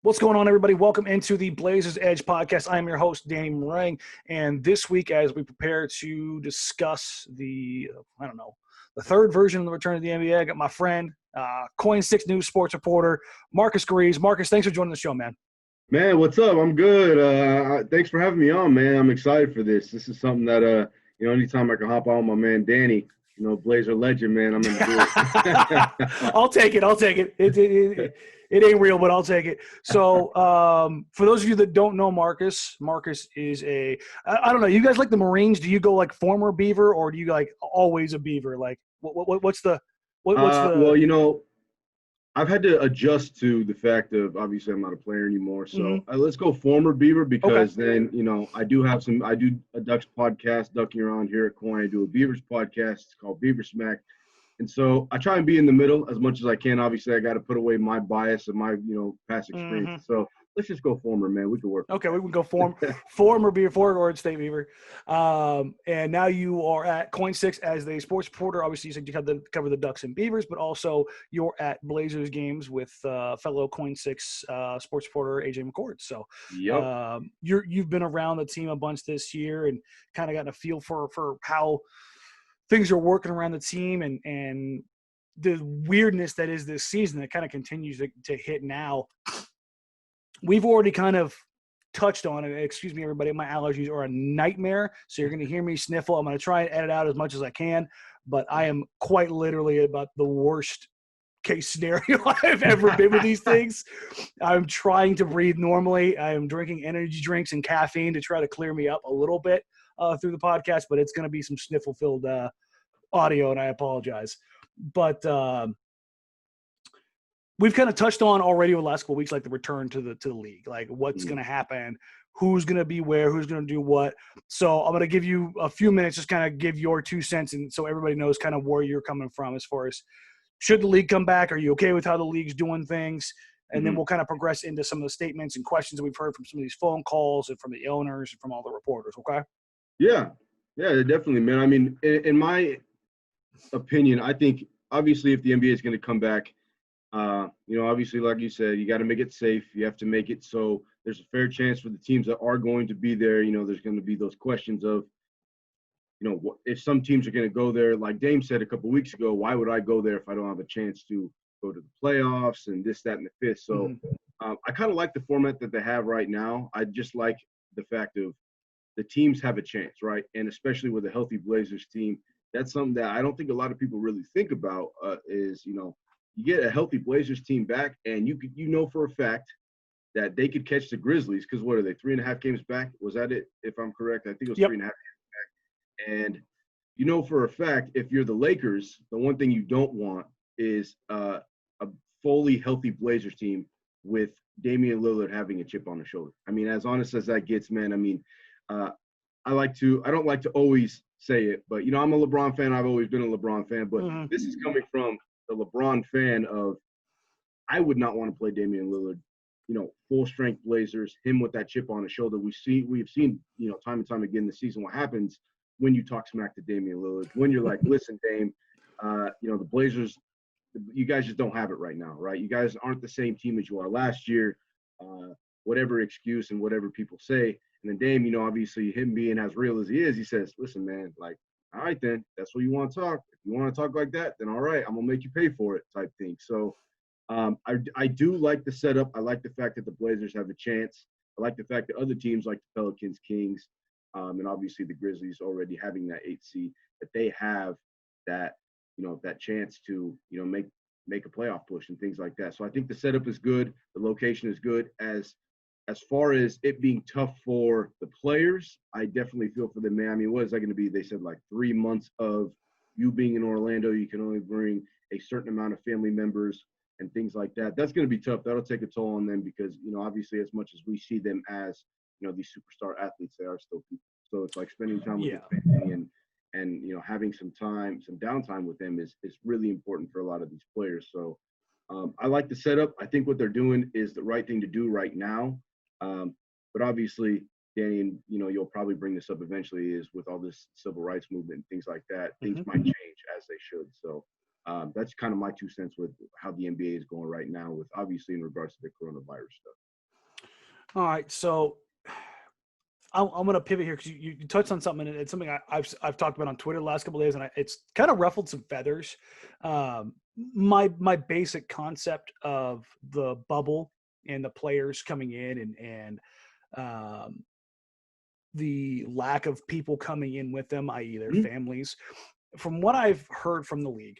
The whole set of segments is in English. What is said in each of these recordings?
What's going on, everybody? Welcome into the Blazers Edge podcast. I am your host, Danny Marang, and this week, as we prepare to discuss the third version of the return of the NBA, I got my friend, KOIN-6 news sports reporter, Marcus Greaves. Marcus, thanks for joining the show, man. Man, what's up? I'm good. Thanks for having me on, man. I'm excited for this. This is something that, anytime I can hop on with my man Danny, Blazer legend, man, I'm going to do it. I'll take it. It ain't real, but I'll take it. So for those of you that don't know Marcus is I don't know, you guys like the Marines? Do you go like former Beaver, or do you like always a Beaver? Like what's the Well, I've had to adjust to the fact of, obviously I'm not a player anymore. So let's go former Beaver, because then, I do a Ducks podcast, Ducking Around here at KOIN. I do a Beavers podcast. It's called Beaver Smack. And so I try and be in the middle as much as I can. Obviously, I got to put away my bias and my, past experience. Mm-hmm. So let's just go former, man. We can work. Okay, we can go former Beaver, former Oregon State Beaver. And now you are at KOIN-6 as the sports reporter. Obviously, you said you cover the Ducks and Beavers, but also you're at Blazers games with fellow KOIN-6 sports reporter AJ McCord. So you've been around the team a bunch this year and kind of gotten a feel for how things are working around the team and the weirdness that is this season that kind of continues to hit now. We've already kind of touched on it. Excuse me, everybody. My allergies are a nightmare, so you're going to hear me sniffle. I'm going to try and edit out as much as I can, but I am quite literally about the worst case scenario I've ever been with these things. I'm trying to breathe normally. I am drinking energy drinks and caffeine to try to clear me up a little bit through the podcast, but it's going to be some sniffle-filled audio, and I apologize. But we've kind of touched on already over the last couple of weeks, like the return to the league, like what's going to happen, who's going to be where, who's going to do what. So I'm going to give you a few minutes, just kind of give your 2 cents, and so everybody knows kind of where you're coming from as far as should the league come back? Are you okay with how the league's doing things? And then we'll kind of progress into some of the statements and questions that we've heard from some of these phone calls and from the owners and from all the reporters. Okay. Yeah, definitely, man. I mean, in my opinion, I think obviously if the NBA is going to come back, obviously, like you said, you got to make it safe. You have to make it so there's a fair chance for the teams that are going to be there. There's going to be those questions of, if some teams are going to go there, like Dame said a couple of weeks ago, why would I go there if I don't have a chance to go to the playoffs and this, that, and the fifth? So I kind of like the format that they have right now. I just like the fact of the teams have a chance, right? And especially with a healthy Blazers team, that's something that I don't think a lot of people really think about is, you get a healthy Blazers team back, and you know for a fact that they could catch the Grizzlies, because what are they, 3.5 games back? Was that it, if I'm correct? I think it was 3.5 games back. And you know for a fact, if you're the Lakers, the one thing you don't want is a fully healthy Blazers team with Damian Lillard having a chip on his shoulder. I mean, as honest as that gets, man, I mean, I don't like to always say it, but, I'm a LeBron fan. I've always been a LeBron fan, but this is coming from the LeBron fan of, I would not want to play Damian Lillard, full strength Blazers, him with that chip on his shoulder. We've seen, time and time again this season what happens when you talk smack to Damian Lillard, when you're like, listen, Dame, the Blazers, you guys just don't have it right now, right? You guys aren't the same team as you are last year, whatever excuse and whatever people say. And then Dame, obviously him being as real as he is, he says, listen, man, like, all right, then that's what you want to talk. If you want to talk like that, then all right, I'm going to make you pay for it type thing. So I do like the setup. I like the fact that the Blazers have a chance. I like the fact that other teams like the Pelicans, Kings, and obviously the Grizzlies already having that 8th seed, that they have that, that chance to, make a playoff push and things like that. So I think the setup is good. The location is good. As far as it being tough for the players, I definitely feel for them, man. I mean, what is that going to be? They said like 3 months of you being in Orlando. You can only bring a certain amount of family members and things like that. That's going to be tough. That'll take a toll on them because, obviously as much as we see them as, these superstar athletes, they are still people. So it's like spending time with your family and having some downtime with them is really important for a lot of these players. So I like the setup. I think what they're doing is the right thing to do right now. But obviously, Danny, and you'll probably bring this up eventually, is with all this civil rights movement and things like that, things might change as they should. So that's kind of my 2 cents with how the NBA is going right now, with obviously in regards to the coronavirus stuff. All right, so I'm going to pivot here because you touched on something, and it's something I've talked about on Twitter the last couple of days, and it's kind of ruffled some feathers. My basic concept of the bubble and the players coming in and the lack of people coming in with them, i.e., their families. From what I've heard from the league,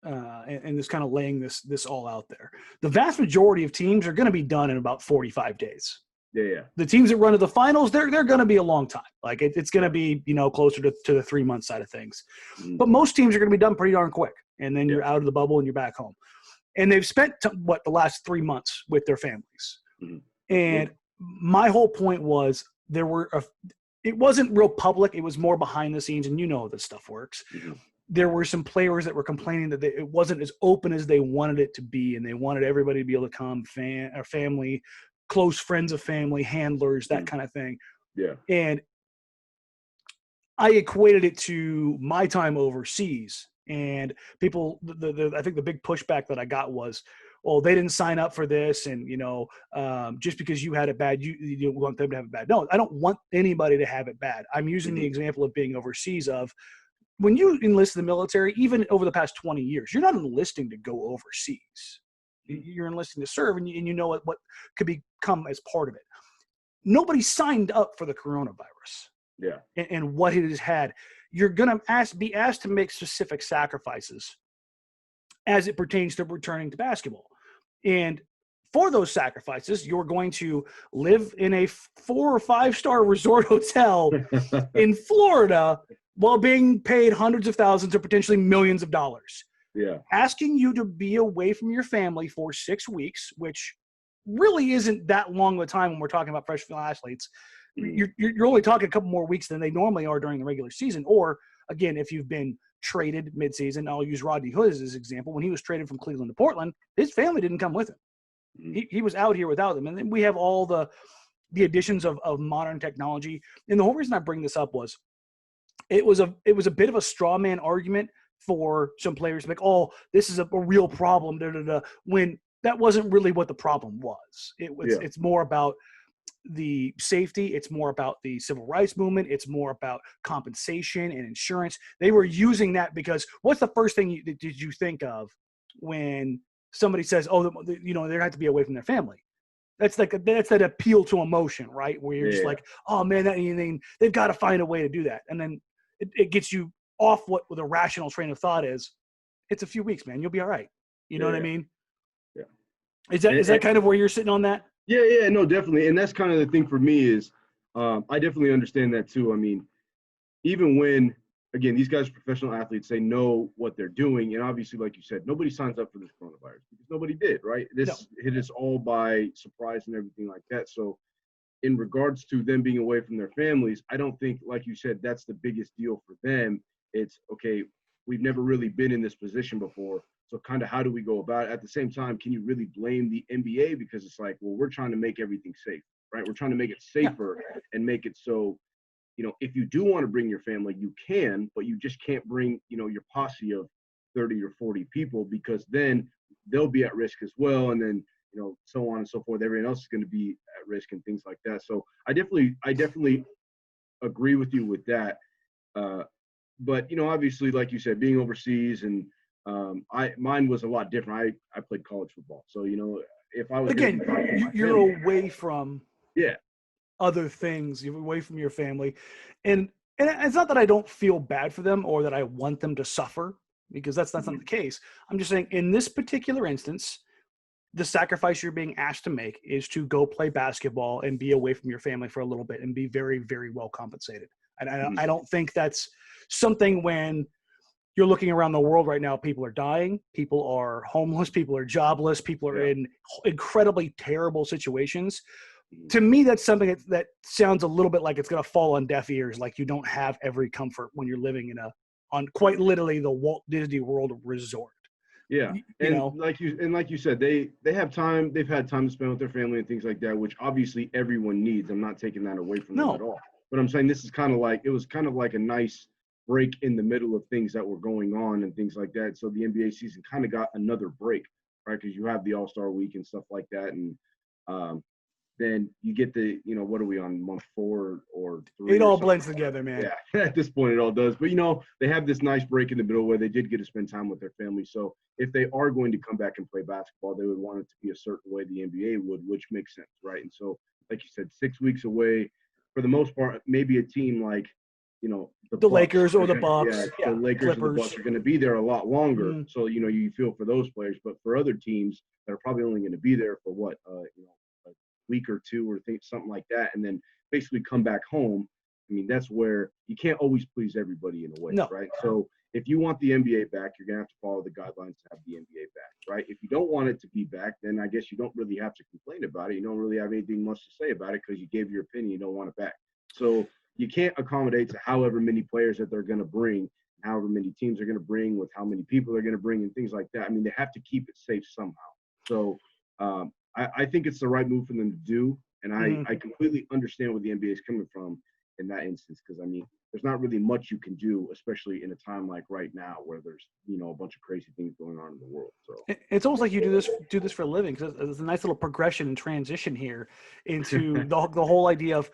and just kind of laying this all out there, the vast majority of teams are going to be done in about 45 days. Yeah. The teams that run to the finals, they're going to be a long time. Like it's going to be, closer to the 3-month side of things. But most teams are going to be done pretty darn quick. And then you're out of the bubble and you're back home. And they've spent, the last 3 months with their families. And my whole point was it wasn't real public. It was more behind the scenes. And how this stuff works. There were some players that were complaining that it wasn't as open as they wanted it to be. And they wanted everybody to be able to come, family, close friends of family, handlers, that kind of thing. Yeah. And I equated it to my time overseas. And people, I think the big pushback that I got was, well, they didn't sign up for this. And, just because you had it bad, you want them to have it bad. No, I don't want anybody to have it bad. I'm using the example of being overseas of when you enlist in the military, even over the past 20 years, you're not enlisting to go overseas. You're enlisting to serve, and you know what could become as part of it. Nobody signed up for the coronavirus. Yeah. And what it has had. You're going to be asked to make specific sacrifices as it pertains to returning to basketball. And for those sacrifices, you're going to live in a 4 or 5-star resort hotel in Florida while being paid hundreds of thousands or potentially millions of dollars. Yeah. Asking you to be away from your family for 6 weeks, which really isn't that long of a time when we're talking about professional athletes. You're only talking a couple more weeks than they normally are during the regular season. Or, again, if you've been traded midseason, I'll use Rodney Hood as his example. When he was traded from Cleveland to Portland, his family didn't come with him. He was out here without them. And then we have all the additions of modern technology. And the whole reason I bring this up was it was a bit of a straw man argument for some players like, oh, this is a real problem, when that wasn't really what the problem was. It's more about the safety. It's more about the civil rights movement. It's more about compensation and insurance. They were using that because what's the first thing did you think of when somebody says, oh, they have to be away from their family? That's that appeal to emotion, right? Where you're just like, oh man, they've got to find a way to do that. And then it gets you off what the rational train of thought is. It's a few weeks, man. You'll be all right. You know what I mean? Yeah. Is that kind of where you're sitting on that? Yeah, no, definitely. And that's kind of the thing for me is I definitely understand that too. I mean, even when, again, these guys are professional athletes, they know what they're doing. And obviously, like you said, nobody signs up for this coronavirus because nobody did, right? This hit us all by surprise and everything like that. So in regards to them being away from their families, I don't think, like you said, that's the biggest deal for them. It's, okay, we've never really been in this position before. So kind of how do we go about it? At the same time, can you really blame the NBA? Because it's like, well, we're trying to make everything safe, right? We're trying to make it safer and make it so, if you do want to bring your family, you can, but you just can't bring, your posse of 30 or 40 people because then they'll be at risk as well. And then, so on and so forth. Everyone else is going to be at risk and things like that. So I definitely agree with you with that. But, obviously, like you said, being overseas and mine was a lot different. I played college football. So, if I was you're away from other things, you're away from your family. And it's not that I don't feel bad for them or that I want them to suffer, because that's not the case. I'm just saying in this particular instance, the sacrifice you're being asked to make is to go play basketball and be away from your family for a little bit and be very, very well compensated. And I don't think that's something when you're looking around the world right now, people are dying, people are homeless, people are jobless, people are in incredibly terrible situations. To me, that's something that sounds a little bit like it's going to fall on deaf ears. Like you don't have every comfort when you're living on quite literally the Walt Disney World resort. Yeah. Like you said, they have time. They've had time to spend with their family and things like that, which obviously everyone needs. I'm not taking that away from them at all. But I'm saying this is it was kind of like a nice break in the middle of things that were going on and things like that. So the NBA season kind of got another break, right? Because you have the All-Star week and stuff like that. And then you get the, what are we on, month 4 or 3? It all blends together, man. Yeah, at this point it all does. But, they have this nice break in the middle where they did get to spend time with their family. So if they are going to come back and play basketball, they would want it to be a certain way the NBA would, which makes sense, right? And so, like you said, 6 weeks away, for the most part, maybe a team like, the Lakers or the Bucks. The Lakers Clippers. or the Bucks are going to be there a lot longer. So, you feel for those players. But for other teams that are probably only going to be there for a week or 2 or something like that, and then basically come back home, I mean, that's where you can't always please everybody in a way, right? So if you want the NBA back, you're going to have to follow the guidelines to have the NBA back, right? If you don't want it to be back, then I guess you don't really have to complain about it. You don't really have anything much to say about it because you gave your opinion. You don't want it back. So you can't accommodate to however many players that they're going to bring, however many teams they're going to bring, with how many people they're going to bring and things like that. I mean, they have to keep it safe somehow. So I think it's the right move for them to do. And I completely understand where the NBA is coming from in that instance, because, I mean, there's not really much you can do, especially in a time like right now where there's, a bunch of crazy things going on in the world. So it's almost like you do this for a living, because there's a nice little progression and transition here into the whole idea of,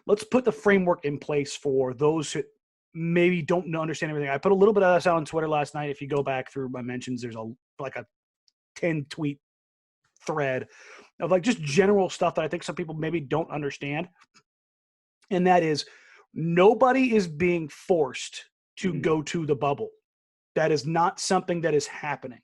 let's put the framework in place for those who maybe don't understand everything. I put a little bit of this out on Twitter last night. If you go back through my mentions, there's a 10 tweet thread of just general stuff that I think some people maybe don't understand. And that is, nobody is being forced to go to the bubble. That is not something that is happening.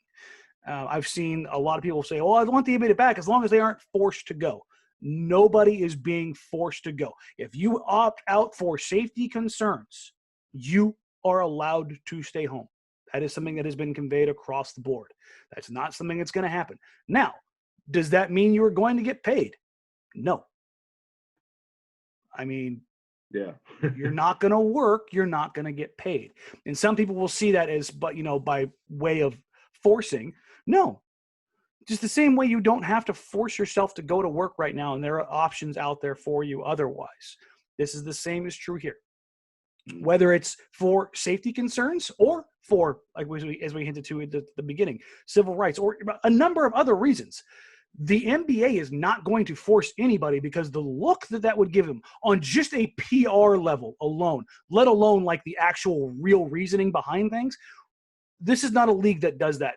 I've seen a lot of people say, I want the NBA back as long as they aren't forced to go. Nobody is being forced to go. If you opt out for safety concerns, you are allowed to stay home. That is something that has been conveyed across the board. That's not something that's going to happen. Now, does that mean you are going to get paid? No. I mean, yeah, you're not going to work. You're not going to get paid. And some people will see that as, by way of forcing. No, just the same way you don't have to force yourself to go to work right now. And there are options out there for you otherwise. This is the same is true here. Whether it's for safety concerns or for, as we hinted to at the beginning, civil rights, or a number of other reasons. The NBA is not going to force anybody, because the look that would give them on just a PR level alone, let alone the actual real reasoning behind things. This is not a league that does that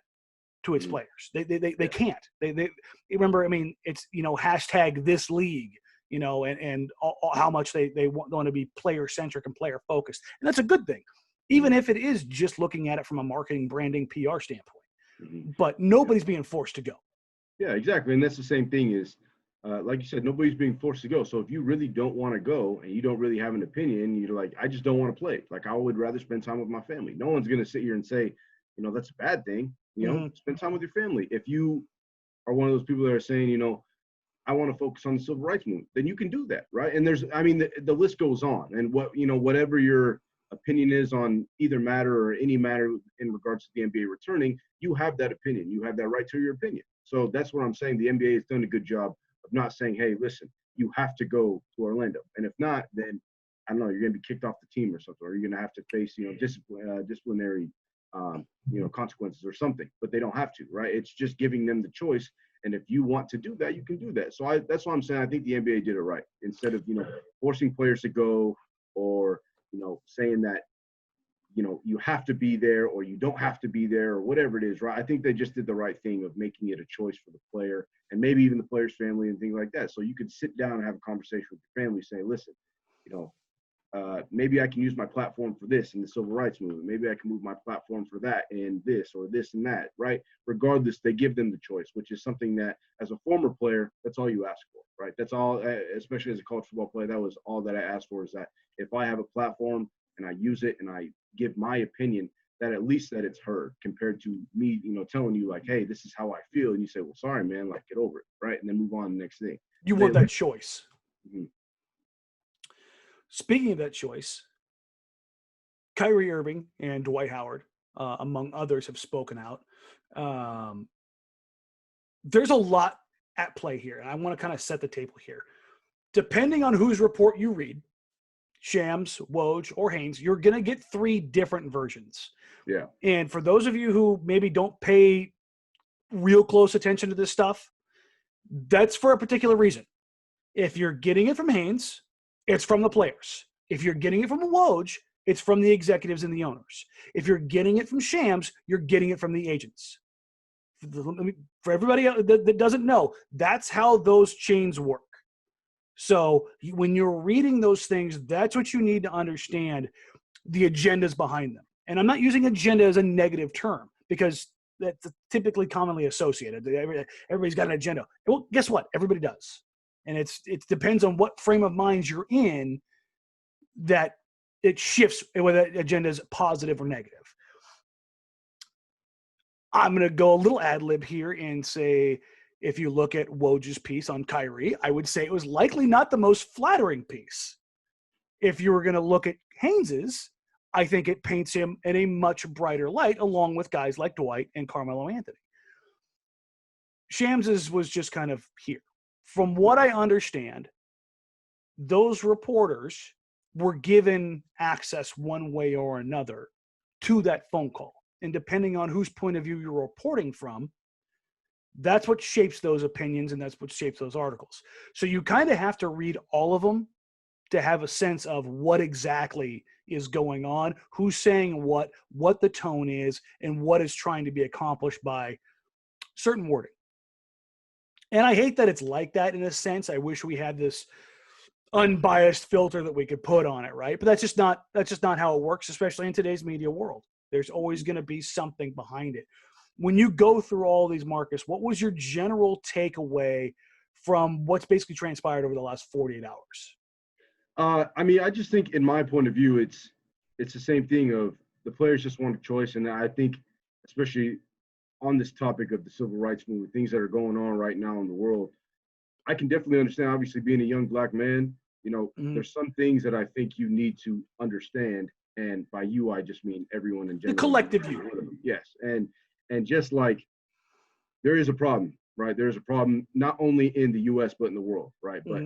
to its players. They can't. They remember, I mean, it's, hashtag this league, and how much they want to be player centric and player focused. And that's a good thing, even if it is just looking at it from a marketing, branding, PR standpoint. But nobody's being forced to go. Yeah, exactly. And that's the same thing is, like you said, nobody's being forced to go. So if you really don't want to go and you don't really have an opinion, you're like, I just don't want to play. I would rather spend time with my family. No one's going to sit here and say, that's a bad thing. Spend time with your family. If you are one of those people that are saying, I want to focus on the civil rights movement, then you can do that, right? And the list goes on. And whatever your opinion is on either matter or any matter in regards to the NBA returning, you have that opinion. You have that right to your opinion. So that's what I'm saying. The NBA has done a good job of not saying, hey, listen, you have to go to Orlando. And if not, then, I don't know, you're going to be kicked off the team or something, or you're going to have to face, disciplinary, consequences or something. But they don't have to, right? It's just giving them the choice. And if you want to do that, you can do that. So that's what I'm saying. I think the NBA did it right. Instead of, forcing players to go, or, saying that, you have to be there or you don't have to be there or whatever it is, right? I think they just did the right thing of making it a choice for the player and maybe even the player's family and things like that. So you could sit down and have a conversation with your family, say, listen, maybe I can use my platform for this in the civil rights movement. Maybe I can move my platform for that in this or this and that, right? Regardless, they give them the choice, which is something that as a former player, that's all you ask for, right? That's all, especially as a college football player, that was all that I asked for, is that if I have a platform and I use it and I give my opinion, that at least that it's heard, compared to me, telling you hey, this is how I feel. And you say, well, sorry, man, get over it, right? And then move on to the next thing. You want that choice. Mm-hmm. Speaking of that choice, Kyrie Irving and Dwight Howard, among others, have spoken out. There's a lot at play here, and I want to kind of set the table here. Depending on whose report you read, Shams, Woj, or Haynes, you're going to get 3 different versions. Yeah. And for those of you who maybe don't pay real close attention to this stuff, that's for a particular reason. If you're getting it from Haynes, it's from the players. If you're getting it from Woj, it's from the executives and the owners. If you're getting it from Shams, you're getting it from the agents. For everybody that doesn't know, that's how those chains work. So when you're reading those things, that's what you need to understand the agendas behind them. And I'm not using agenda as a negative term because that's typically commonly associated. Everybody's got an agenda. Well, guess what? Everybody does. And it depends on what frame of mind you're in that it shifts whether that agenda is positive or negative. I'm going to go a little ad lib here and say, if you look at Woj's piece on Kyrie, I would say it was likely not the most flattering piece. If you were going to look at Haynes's, I think it paints him in a much brighter light, along with guys like Dwight and Carmelo Anthony. Shams's was just kind of here. From what I understand, those reporters were given access one way or another to that phone call. And depending on whose point of view you're reporting from, that's what shapes those opinions and that's what shapes those articles. So you kind of have to read all of them to have a sense of what exactly is going on, who's saying what the tone is, and what is trying to be accomplished by certain wording. And I hate that it's like that in a sense. I wish we had this unbiased filter that we could put on it, right? But that's just not how it works, especially in today's media world. There's always going to be something behind it. When you go through all these, Marcus, what was your general takeaway from what's basically transpired over the last 48 hours? I mean, I just think in my point of view, it's the same thing of the players just want a choice. And I think, especially on this topic of the civil rights movement, things that are going on right now in the world, I can definitely understand, obviously, being a young black man, there's some things that I think you need to understand. And by you, I just mean everyone in general. The collective you. Yes. And just like there is a problem, right? There's a problem not only in the U.S., but in the world, right? But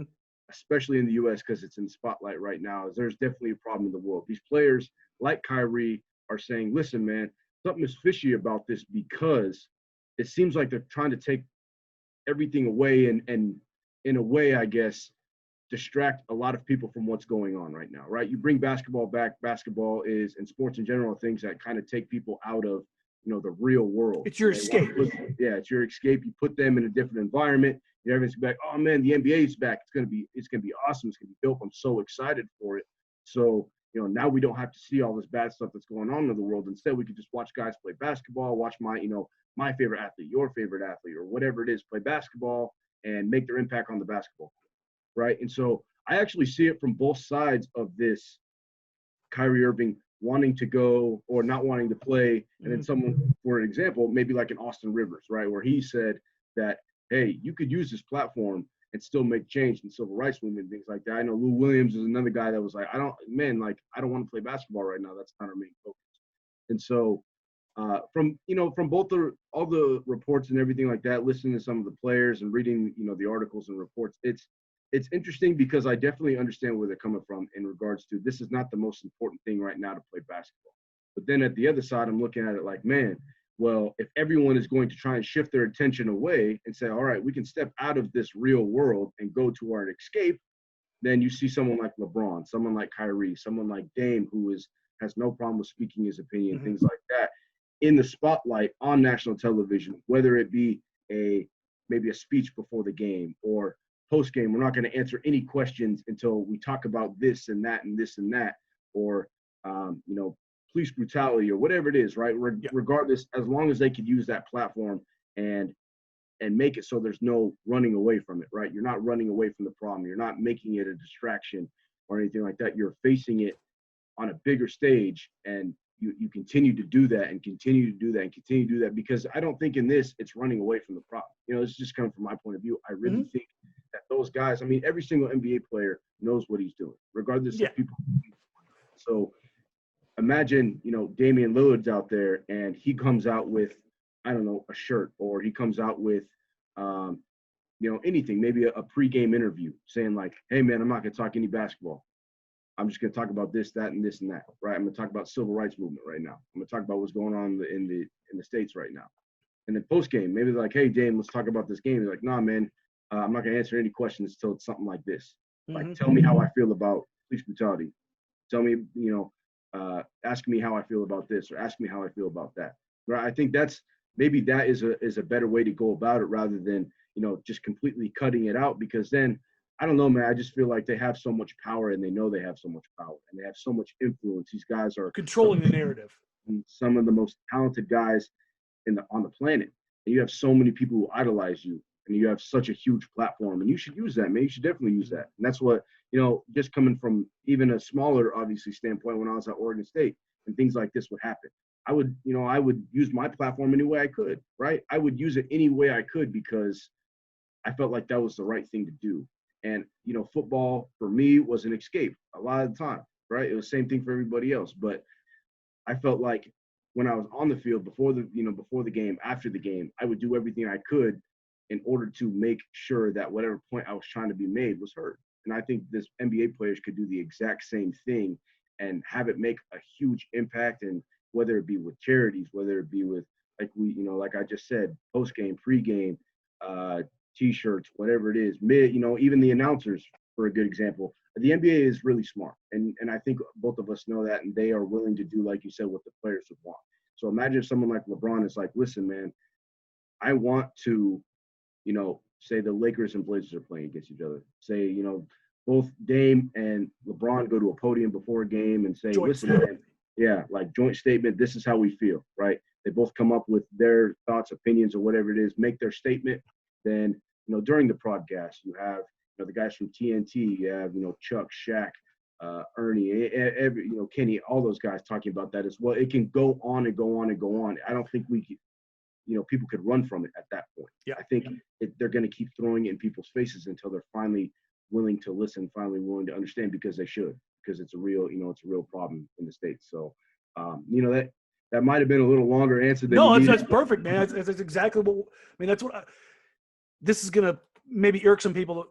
especially in the U.S. because it's in the spotlight right now, there's definitely a problem in the world. These players like Kyrie are saying, listen, man, something is fishy about this because it seems like they're trying to take everything away and in a way, I guess, distract a lot of people from what's going on right now, right? You bring basketball back. Basketball is, and sports in general, things that kind of take people out of, the real world. It's your escape. It's your escape. You put them in a different environment. Everyone's gonna be like, oh man, the NBA is back. It's gonna be awesome. It's gonna be dope. I'm so excited for it. So, now we don't have to see all this bad stuff that's going on in the world. Instead, we could just watch guys play basketball, watch my favorite athlete, your favorite athlete, or whatever it is, play basketball and make their impact on the basketball court, right? And so I actually see it from both sides of this. Kyrie Irving wanting to go or not wanting to play, and then someone, for example, maybe like an Austin Rivers, right, where he said that, hey, you could use this platform and still make change in the civil rights movement and things like that. I know Lou Williams is another guy that was like, I don't want to play basketball right now. That's not our main focus. And so from both all the reports and everything like that, listening to some of the players and reading, the articles and reports, it's interesting because I definitely understand where they're coming from in regards to this is not the most important thing right now to play basketball. But then at the other side, I'm looking at it like, man, well, if everyone is going to try and shift their attention away and say, all right, we can step out of this real world and go to our escape, then you see someone like LeBron, someone like Kyrie, someone like Dame, who has no problem with speaking his opinion, things like that, in the spotlight on national television, whether it be maybe a speech before the game or post game. We're not going to answer any questions until we talk about this and that and this and that, or police brutality or whatever it is, right? Regardless, as long as they could use that platform and make it so there's no running away from it, right? You're not running away from the problem. You're not making it a distraction or anything like that. You're facing it on a bigger stage, and you continue to do that and continue to do that and continue to do that, because I don't think in this it's running away from the problem. It's just coming from my point of view. I really think that those guys, I mean, every single NBA player knows what he's doing, regardless of people. So imagine, Damian Lillard's out there and he comes out with, I don't know, a shirt, or he comes out with, anything, maybe a pregame interview saying like, hey man, I'm not going to talk any basketball. I'm just going to talk about this, that, and this and that, right? I'm going to talk about civil rights movement right now. I'm going to talk about what's going on in the States right now. And then post game, maybe they're like, hey, Dame, let's talk about this game. They're like, nah, man, I'm not going to answer any questions until it's something like this. Mm-hmm. Like, tell me how I feel about police brutality. Tell me, ask me how I feel about this, or ask me how I feel about that. Right? I think maybe that is a better way to go about it, rather than, just completely cutting it out, because then, I don't know, man, I just feel like they have so much power, and they know they have so much power, and they have so much influence. These guys are Controlling the narrative. Some of the most talented guys on the planet. And you have so many people who idolize you, and you have such a huge platform, and you should use that, man. You should definitely use that. And that's what, just coming from even a smaller, obviously, standpoint, when I was at Oregon State and things like this would happen, I would use my platform any way I could, right? I would use it any way I could, because I felt like that was the right thing to do. And, football for me was an escape a lot of the time, right? It was the same thing for everybody else. But I felt like when I was on the field, before the game, after the game, I would do everything I could in order to make sure that whatever point I was trying to be made was heard. And I think this NBA players could do the exact same thing and have it make a huge impact. And whether it be with charities, whether it be with, like I just said, post game, pre game, T-shirts, whatever it is, even the announcers, for a good example. The NBA is really smart, and I think both of us know that, and they are willing to do, like you said, what the players would want. So imagine if someone like LeBron is like, listen, man, I want to, say the Lakers and Blazers are playing against each other. Say, both Dame and LeBron go to a podium before a game and say, listen, man, yeah, like joint statement, this is how we feel, right? They both come up with their thoughts, opinions, or whatever it is, make their statement. Then, during the broadcast, you have, the guys from TNT, you have, Chuck, Shaq, Ernie, Kenny, all those guys talking about that as well. It can go on and go on and go on. I don't think we could, people could run from it at that point. Yeah. I think they're going to keep throwing it in people's faces until they're finally willing to listen, finally willing to understand, because they should, because it's a real, it's a real problem in the States. So, that might have been a little longer answer than you needed. That's perfect, man. That's exactly what, that's what this is going to maybe irk some people.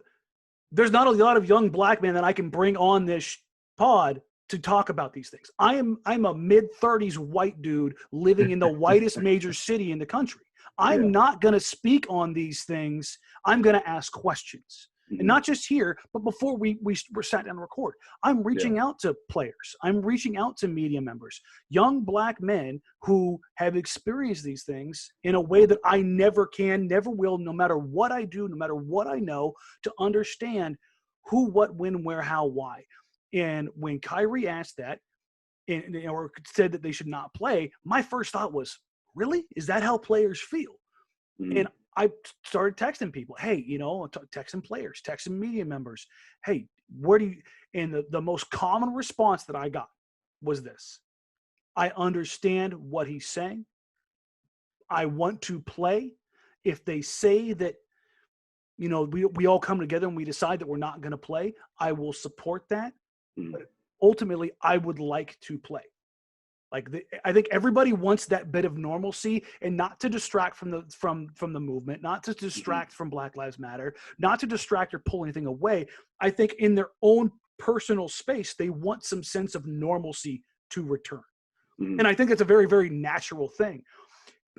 There's not a lot of young black men that I can bring on this pod to talk about these things. I'm a mid-30s white dude living in the whitest major city in the country. I'm not going to speak on these things. I'm going to ask questions. Mm-hmm. And not just here, but before we were sat down to record. I'm reaching out to players. I'm reaching out to media members, young black men who have experienced these things in a way that I never can, never will, no matter what I do, no matter what I know, to understand who, what, when, where, how, why. And when Kyrie asked that, or said that they should not play, my first thought was, really? Is that how players feel? Mm-hmm. And I started texting people, hey, texting players, texting media members. Hey, where do you, and the most common response that I got was this: I understand what he's saying. I want to play. If they say that, we all come together and we decide that we're not going to play, I will support that. But ultimately, I would like to play. I think everybody wants that bit of normalcy, and not to distract from the movement, not to distract from Black Lives Matter, not to distract or pull anything away. I think in their own personal space, they want some sense of normalcy to return. Mm-hmm. And I think that's a very, very natural thing.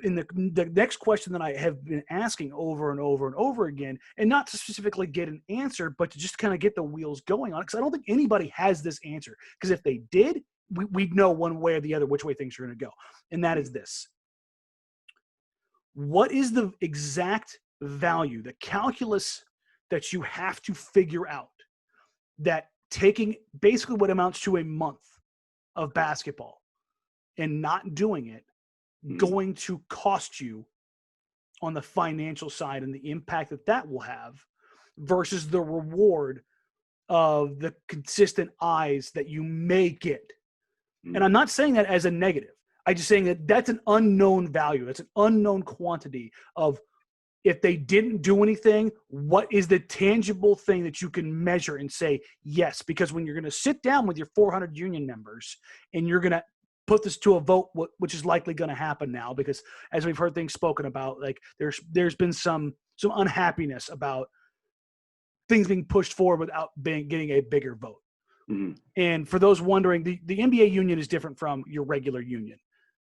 In the next question that I have been asking over and over and over again, and not to specifically get an answer, but to just kind of get the wheels going on it, because I don't think anybody has this answer. Because if they did, we'd know one way or the other which way things are going to go. And that is this: what is the exact value, the calculus that you have to figure out, that taking basically what amounts to a month of basketball and not doing it going to cost you on the financial side, and the impact that will have, versus the reward of the consistent eyes that you may get? And I'm not saying that as a negative. I'm just saying that that's an unknown value. That's an unknown quantity of, if they didn't do anything, what is the tangible thing that you can measure and say, yes? Because when you're going to sit down with your 400 union members and you're going to put this to a vote, which is likely going to happen now, because as we've heard things spoken about, like there's been some unhappiness about things being pushed forward without getting a bigger vote. Mm-hmm. And for those wondering, the NBA union is different from your regular union.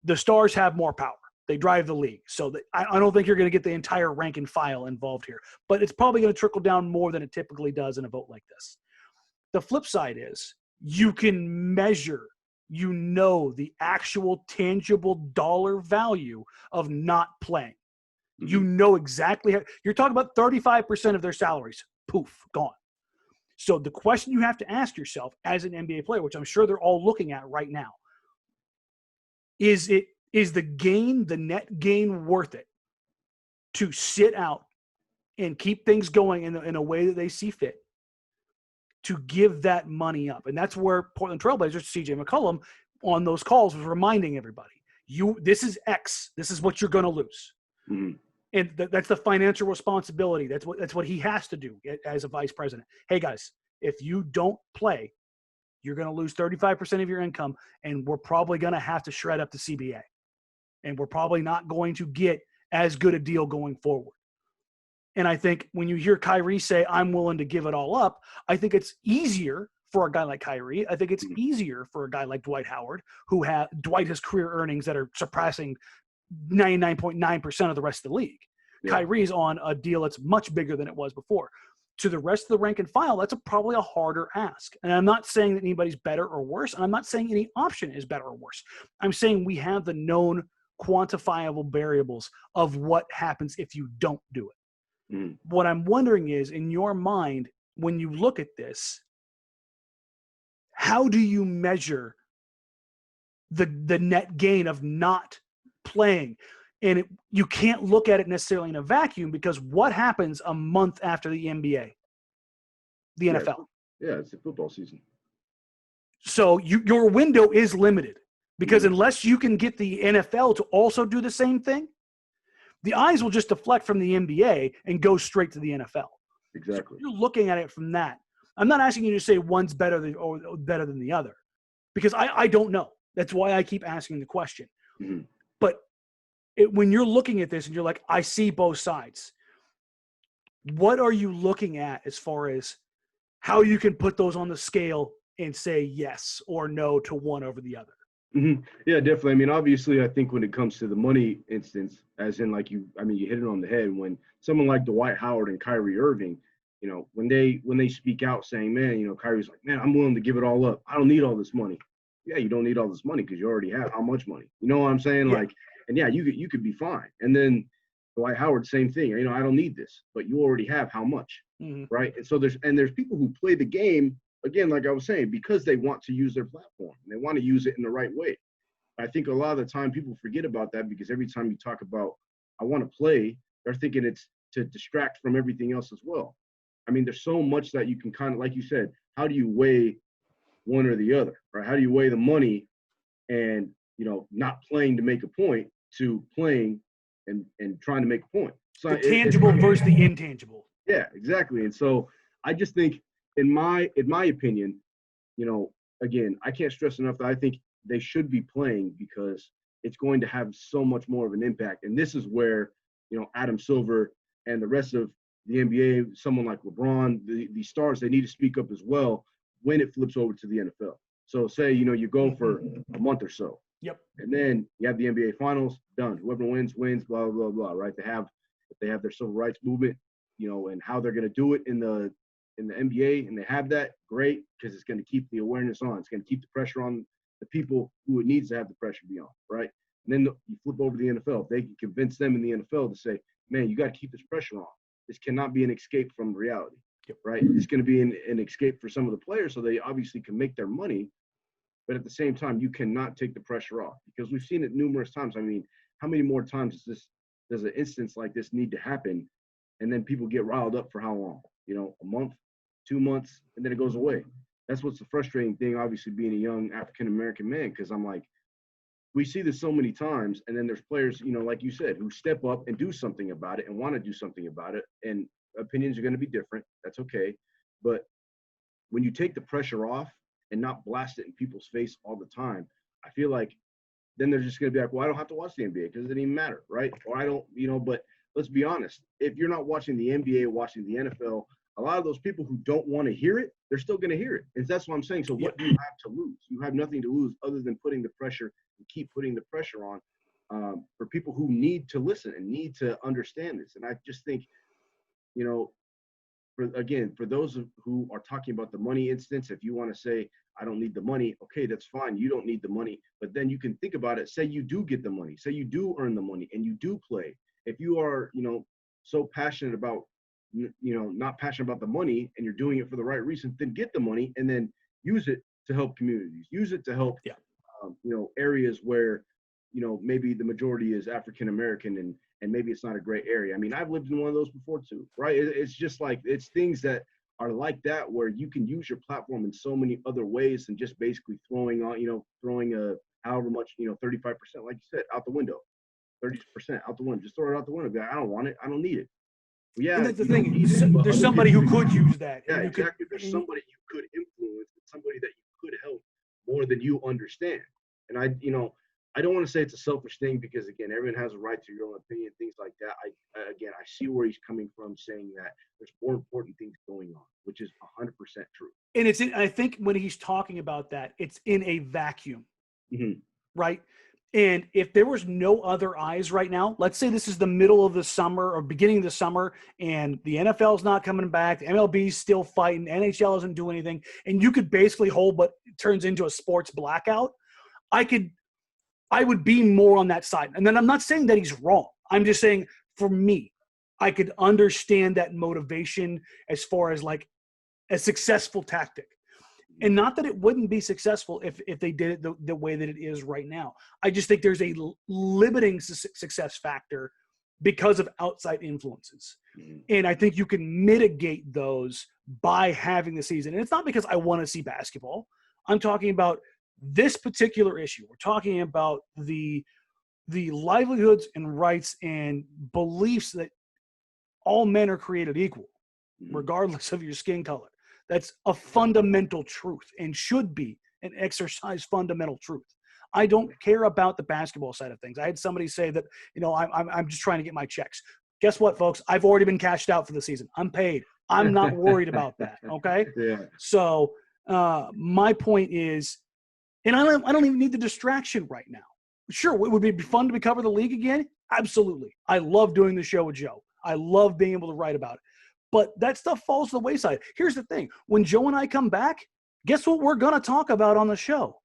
The stars have more power. They drive the league. So I don't think you're going to get the entire rank and file involved here. But it's probably going to trickle down more than it typically does in a vote like this. The flip side is you can measure, the actual tangible dollar value of not playing. You know exactly how – you're talking about 35% of their salaries. Poof, gone. So the question you have to ask yourself as an NBA player, which I'm sure they're all looking at right now, is the net gain worth it to sit out and keep things going in a way that they see fit to give that money up? And that's where Portland Trailblazers, CJ McCollum, on those calls was reminding everybody, this is X. This is what you're going to lose. Mm-hmm. And that's the financial responsibility. That's what he has to do as a vice president. Hey, guys, if you don't play, you're going to lose 35% of your income, and we're probably going to have to shred up the CBA. And we're probably not going to get as good a deal going forward. And I think when you hear Kyrie say, I'm willing to give it all up, I think it's easier for a guy like Kyrie. I think it's easier for a guy like Dwight Howard, Dwight has career earnings that are surpassing 99.9% of the rest of the league. Yeah. Kyrie's on a deal that's much bigger than it was before. To the rest of the rank and file, that's probably a harder ask. And I'm not saying that anybody's better or worse, and I'm not saying any option is better or worse. I'm saying we have the known quantifiable variables of what happens if you don't do it. Mm. What I'm wondering is, in your mind, when you look at this, how do you measure the net gain of not playing? And you can't look at it necessarily in a vacuum, because what happens a month after the NBA, the NFL? Yeah, it's the football season. So your window is limited, because unless you can get the NFL to also do the same thing, the eyes will just deflect from the NBA and go straight to the NFL. Exactly. So you're looking at it from that. I'm not asking you to say one's better than the other, because I don't know. That's why I keep asking the question. Mm-hmm. But when you're looking at this and you're like, I see both sides, what are you looking at as far as how you can put those on the scale and say yes or no to one over the other? Mm-hmm. Yeah, definitely. I mean, obviously, I think when it comes to the money instance, as in you hit it on the head. When someone like Dwight Howard and Kyrie Irving, when they speak out saying, man, Kyrie's like, man, I'm willing to give it all up. I don't need all this money. Yeah, you don't need all this money because you already have how much money? You know what I'm saying? Yeah. And yeah, you could be fine. And then Dwight Howard, same thing. I don't need this, but you already have how much, right? And so there's people who play the game, again, like I was saying, because they want to use their platform and they want to use it in the right way. I think a lot of the time people forget about that, because every time you talk about I want to play, they're thinking it's to distract from everything else as well. I mean, there's so much that you can kind of, like you said, how do you weigh one or the other, right? How do you weigh the money and not playing to make a point to playing and trying to make a point? So the tangible versus the intangible. Yeah, exactly. And so I just think, in my opinion, again, I can't stress enough that I think they should be playing, because it's going to have so much more of an impact. And this is where, Adam Silver and the rest of the NBA, someone like LeBron, the stars, they need to speak up as well when it flips over to the NFL. So say, you go for a month or so. Yep. And then you have the NBA finals, done. Whoever wins, blah, blah, blah, right? If they have their civil rights movement, and how they're going to do it in the NBA, and they have that, great, because it's going to keep the awareness on. It's going to keep the pressure on the people who it needs to have the pressure be on, right? And then you flip over to the NFL. If they can convince them in the NFL to say, man, you got to keep this pressure on. This cannot be an escape from reality, right? It's going to be an escape for some of the players, so they obviously can make their money. But at the same time, you cannot take the pressure off, because we've seen it numerous times. I mean, how many more times does an instance like this need to happen? And then people get riled up for how long? A month, 2 months, and then it goes away. That's what's the frustrating thing, obviously, being a young African-American man, because I'm like, we see this so many times, and then there's players, like you said, who step up and do something about it and want to do something about it. And opinions are going to be different. That's okay. But when you take the pressure off and not blast it in people's face all the time, I feel like then they're just going to be like, well, I don't have to watch the NBA because it doesn't even matter, right? Or I don't, but let's be honest. If you're not watching the NBA, watching the NFL, a lot of those people who don't want to hear it, they're still going to hear it. And that's what I'm saying. So what do you have to lose? You have nothing to lose other than putting the pressure and keep putting the pressure on for people who need to listen and need to understand this. And I just think, you know, for those who are talking about the money instance, if you want to say, I don't need the money, okay, that's fine. You don't need the money. But then you can think about it. Say you do get the money. Say you do earn the money and you do play. If you are, you know, so passionate about, you know, not passionate about the money and you're doing it for the right reason, then get the money and then use it to help communities. Use it to help, you know, areas where, you know, maybe the majority is African American and maybe it's not a great area. I mean, I've lived in one of those before too, right? It's just like, it's things that are like that where you can use your platform in so many other ways than just basically throwing a however much, you know, 35%, like you said, out the window, 30% out the window. Just throw it out the window. I don't want it. I don't need it. Well, yeah, and that's the thing. There's somebody who could use that. Yeah, exactly. There's somebody you could influence, somebody that you could help more than you understand. And I don't want to say it's a selfish thing because, again, everyone has a right to your own opinion, things like that. I see where he's coming from saying that there's more important things going on, which is 100% true. And I think when he's talking about that, it's in a vacuum, right? And if there was no other eyes right now, let's say this is the middle of the summer or beginning of the summer and the NFL is not coming back, the MLB is still fighting, NHL doesn't do anything, and you could basically hold what turns into a sports blackout, I would be more on that side. And then I'm not saying that he's wrong. I'm just saying for me, I could understand that motivation as far as like a successful tactic. And not that it wouldn't be successful if they did it the way that it is right now. I just think there's a limiting success factor because of outside influences. And I think you can mitigate those by having the season. And it's not because I want to see basketball. I'm talking about this particular issue. We're talking about the livelihoods and rights and beliefs that all men are created equal, regardless of your skin color. That's a fundamental truth and should be an exercise fundamental truth. I don't care about the basketball side of things. I had somebody say that, you know, I'm just trying to get my checks. Guess what, folks? I've already been cashed out for the season. I'm paid. I'm not worried about that. Okay. Yeah. So my point is, and I don't even need the distraction right now. Sure, it would be fun to cover the league again. Absolutely. I love doing the show with Joe. I love being able to write about it. But that stuff falls to the wayside. Here's the thing. When Joe and I come back, guess what we're going to talk about on the show?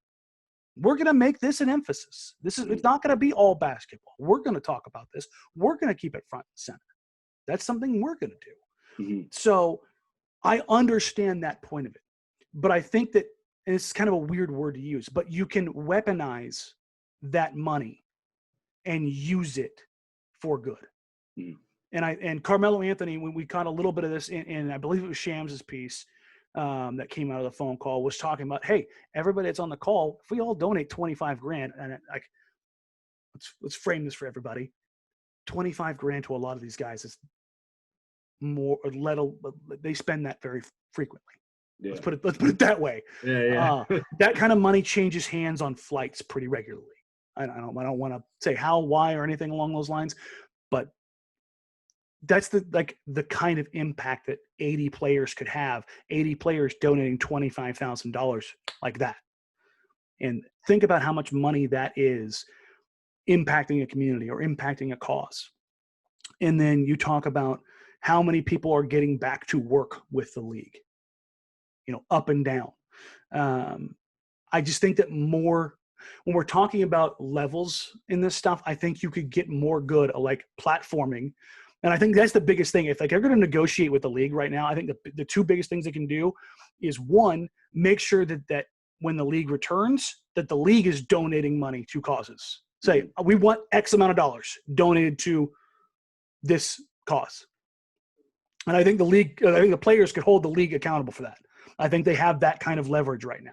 We're going to make this an emphasis. It's not going to be all basketball. We're going to talk about this. We're going to keep it front and center. That's something we're going to do. So I understand that point of it. But I think that, and it's kind of a weird word to use, but you can weaponize that money and use it for good. And Carmelo Anthony, when we caught a little bit of this in I believe it was Shams' piece that came out of the phone call, was talking about, hey, everybody that's on the call, if we all donate $25,000, and like, let's frame this for everybody, $25,000 to a lot of these guys is more, they spend that very frequently. Yeah. Let's put it that way. Yeah. That kind of money changes hands on flights pretty regularly. I don't want to say how, why, or anything along those lines, but that's the kind of impact that 80 players could have. 80 players donating $25,000 like that, and think about how much money that is impacting a community or impacting a cause. And then you talk about how many people are getting back to work with the league. You know, up and down. I just think that more, when we're talking about levels in this stuff, I think you could get more good at like platforming. And I think that's the biggest thing. If like they're going to negotiate with the league right now, I think the two biggest things they can do is, one, make sure that when the league returns, that the league is donating money to causes. Say, we want X amount of dollars donated to this cause. And I think the players could hold the league accountable for that. I think they have that kind of leverage right now.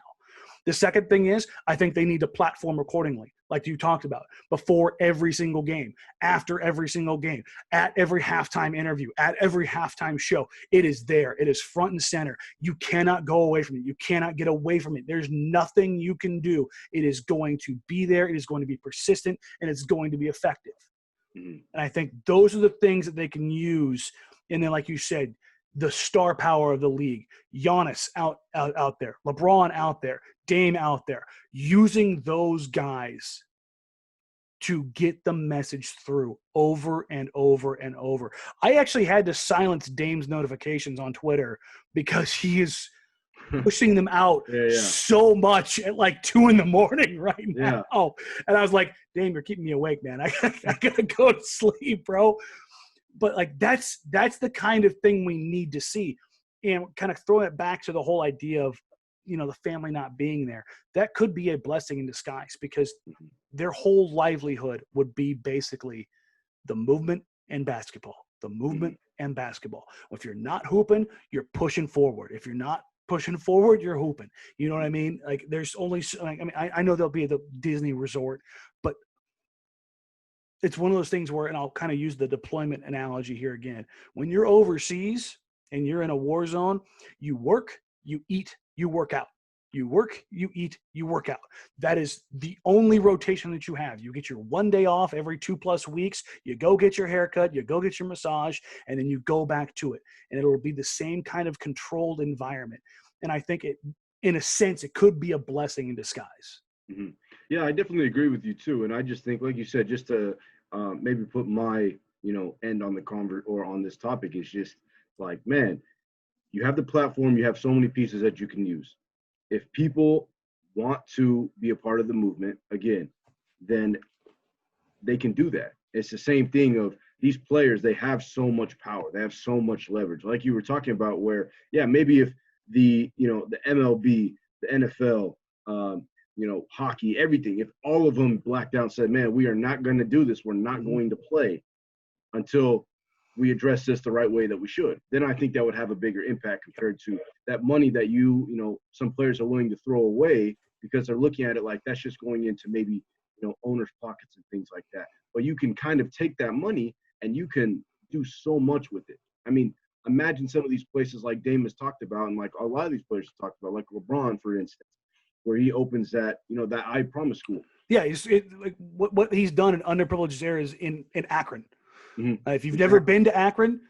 The second thing is, I think they need to platform accordingly, like you talked about, before every single game, after every single game, at every halftime interview, at every halftime show. It is there. It is front and center. You cannot go away from it. You cannot get away from it. There's nothing you can do. It is going to be there. It is going to be persistent, and it's going to be effective. And I think those are the things that they can use. And then, like you said, the star power of the league, Giannis out there, LeBron out there, Dame out there, using those guys to get the message through over and over and over. I actually had to silence Dame's notifications on Twitter because he is pushing them out so much at like 2 a.m. right now. Yeah. And I was like, Dame, you're keeping me awake, man. I gotta go to sleep, bro. But like that's the kind of thing we need to see. And kind of throwing it back to the whole idea of, you know, the family not being there. That could be a blessing in disguise because their whole livelihood would be basically the movement and basketball. The movement and basketball. If you're not hooping, you're pushing forward. If you're not pushing forward, you're hooping. You know what I mean? Like there's only, I know there'll be the Disney resort, but it's one of those things where, and I'll kind of use the deployment analogy here again. When you're overseas and you're in a war zone, you work, you eat, you work out. You work, you eat, you work out. That is the only rotation that you have. You get your 1 day off every 2+ weeks. You go get your haircut, you go get your massage, and then you go back to it. And it'll be the same kind of controlled environment. And I think it, in a sense, it could be a blessing in disguise. Mm-hmm. Yeah, I definitely agree with you too. And I just think, like you said, just to maybe put my, end on the convert or on this topic is just like, man, you have the platform, you have so many pieces that you can use. If people want to be a part of the movement, again, then they can do that. It's the same thing of these players, they have so much power. They have so much leverage. Like you were talking about where, yeah, maybe if the MLB, the NFL, hockey, everything, if all of them blacked out and said, man, we are not going to do this. We're not going to play until we address this the right way that we should, then I think that would have a bigger impact compared to that money that some players are willing to throw away because they're looking at it like that's just going into maybe, owners' pockets and things like that. But you can kind of take that money and you can do so much with it. I mean, imagine some of these places like Dame has talked about and like a lot of these players have talked about, like LeBron, for instance, where he opens that, that I Promise school. Yeah, like what he's done in underprivileged areas in Akron. Mm-hmm. If you've never been to Akron,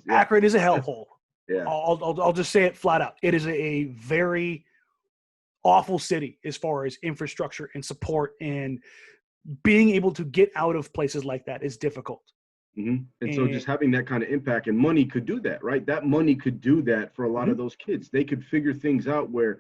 Akron is a hellhole. Yeah, I'll just say it flat out. It is a very awful city as far as infrastructure and support, and being able to get out of places like that is difficult. Mm-hmm. And so just having that kind of impact, and money could do that, right? That money could do that for a lot of those kids. They could figure things out where,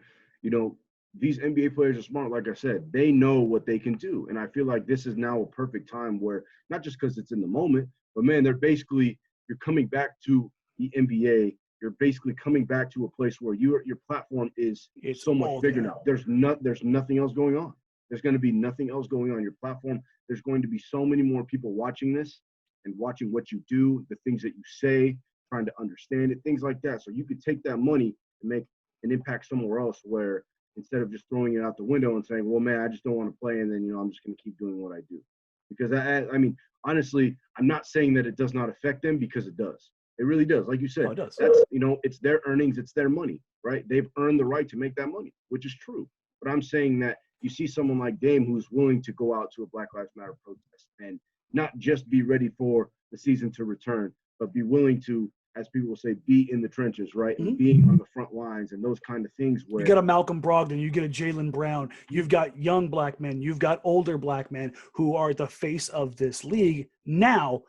these NBA players are smart. Like I said, they know what they can do. And I feel like this is now a perfect time where, not just because it's in the moment, but man, you're coming back to the NBA. You're basically coming back to a place where your platform is so much bigger now. There's nothing else going on. There's going to be nothing else going on your platform. There's going to be so many more people watching this and watching what you do, the things that you say, trying to understand it, things like that. So you could take that money and make an impact somewhere else where, instead of just throwing it out the window and saying, well, man, I just don't want to play. And then, I'm just going to keep doing what I do. Because I mean, honestly, I'm not saying that it does not affect them, because it does. It really does. Like you said, it does. That's, it's their earnings. It's their money, right? They've earned the right to make that money, which is true. But I'm saying that you see someone like Dame who's willing to go out to a Black Lives Matter protest and not just be ready for the season to return, but be willing to, as people will say, be in the trenches, right? And being on the front lines and those kind of things. Where you got a Malcolm Brogdon, you get a Jaylen Brown, you've got young black men, you've got older black men who are the face of this league now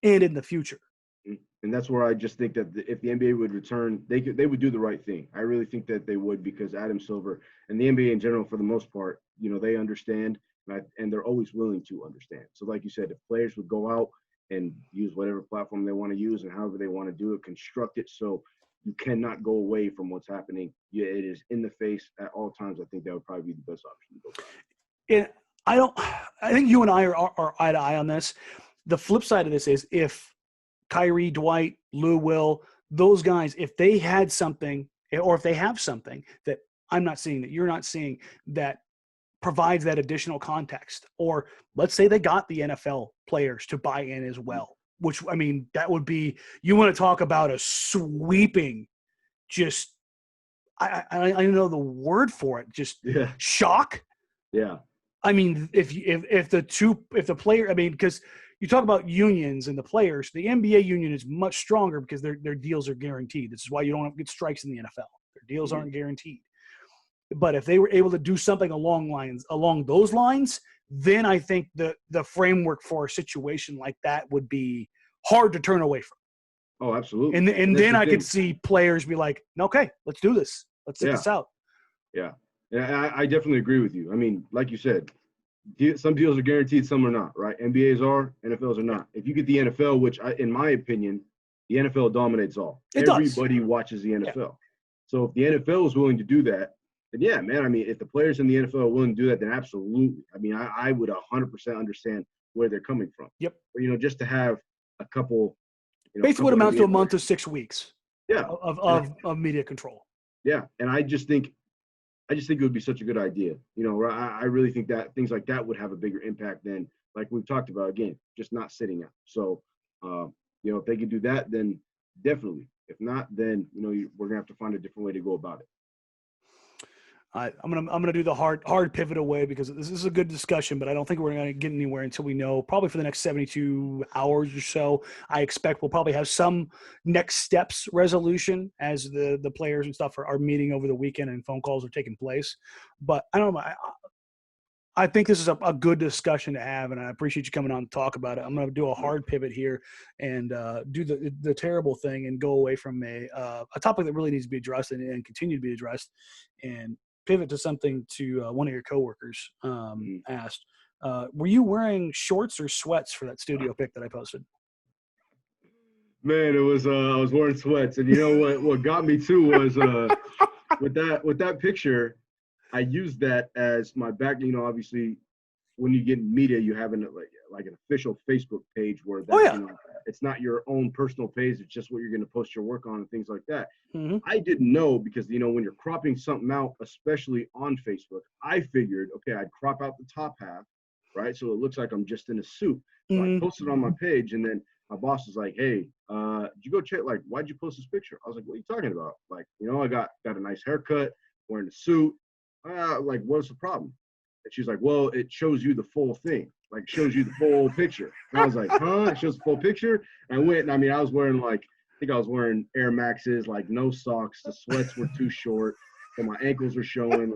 and in the future. And that's where I just think that if the NBA would return, they would do the right thing. I really think that they would, because Adam Silver and the NBA in general, for the most part, they understand, and they're always willing to understand. So like you said, if players would go out and use whatever platform they want to use and however they want to do it, construct it so you cannot go away from what's happening. Yeah, it is in the face at all times. I think that would probably be the best option to go back. And I think you and I are eye to eye on this. The flip side of this is, if Kyrie, Dwight, Lou Will, those guys, if they had something, or if they have something that I'm not seeing, that you're not seeing, that provides that additional context, or let's say they got the NFL players to buy in as well, which, I mean, that would be, you want to talk about a sweeping, just, I don't know the word for it, just shock. Yeah. I mean, if the player, I mean, because you talk about unions and the players, the NBA union is much stronger because their deals are guaranteed. This is why you don't get strikes in the NFL. Their deals aren't guaranteed. But if they were able to do something along those lines, then I think the framework for a situation like that would be hard to turn away from. Oh, absolutely. And then I could see players be like, okay, let's do this. Let's sit this out. Yeah. Yeah, I definitely agree with you. I mean, like you said, some deals are guaranteed, some are not, right? NBAs are, NFLs are not. If you get the NFL, which in my opinion, the NFL dominates all. Everybody watches the NFL. Yeah. So if the NFL is willing to do that, then yeah, man, I mean, if the players in the NFL are willing to do that, then absolutely. I mean, I would 100% understand where they're coming from. Yep. But, just to have a couple – basically what amounts to a month to 6 weeks of media control. Yeah, and I just think it would be such a good idea. I really think that things like that would have a bigger impact than, like we've talked about, again, just not sitting out. So, if they could do that, then definitely. If not, then, we're going to have to find a different way to go about it. I'm gonna do the hard pivot away because this is a good discussion, but I don't think we're gonna get anywhere until we know probably for the next 72 hours or so. I expect we'll probably have some next steps resolution as the players and stuff are meeting over the weekend and phone calls are taking place. But I don't know. I think this is a good discussion to have, and I appreciate you coming on to talk about it. I'm going to do a hard pivot here and do the terrible thing and go away from a topic that really needs to be addressed and continue to be addressed, and pivot to something to one of your coworkers asked. Were you wearing shorts or sweats for that studio pic that I posted? Man, it was I was wearing sweats, and what got me too was with that picture, I used that as my back. Obviously, when you get in media, you have an official Facebook page where that, it's not your own personal page. It's just what you're going to post your work on and things like that. Mm-hmm. I didn't know because, when you're cropping something out, especially on Facebook, I figured, okay, I'd crop out the top half, right? So it looks like I'm just in a suit. So I posted on my page, and then my boss was like, hey, did you go check, why'd you post this picture? I was like, what are you talking about? I got a nice haircut, wearing a suit. What's the problem? And she's like, well, it shows you the full thing. Shows you the full picture. And I was like, huh? It shows the full picture? And I went, and I was wearing I think I was wearing Air Maxes, no socks. The sweats were too short. So my ankles were showing,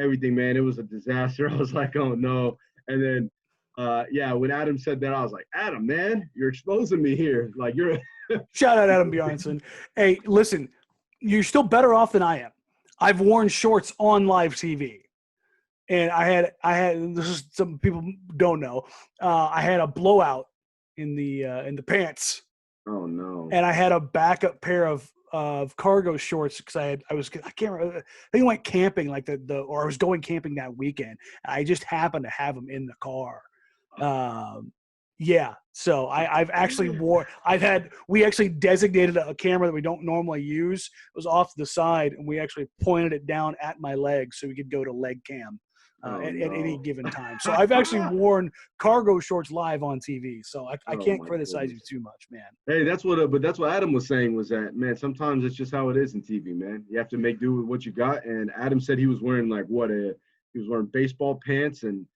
everything, man. It was a disaster. I was like, oh no. And then, when Adam said that, I was like, Adam, man, you're exposing me here. You're Shout out Adam Bjornsson. Hey, listen, you're still better off than I am. I've worn shorts on live TV. And I had this is some people don't know. I had a blowout in the pants. Oh no! And I had a backup pair of cargo shorts because I can't remember. I think I went camping or I was going camping that weekend. I just happened to have them in the car. Yeah. So I've actually we actually designated a camera that we don't normally use. It was off to the side, and we actually pointed it down at my legs so we could go to leg cam. At any given time. So I've actually worn cargo shorts live on TV. So I can't criticize you too much, man. Hey, that's what Adam was saying was that, man, sometimes it's just how it is in TV, man. You have to make do with what you got. And Adam said he was wearing he was wearing baseball pants and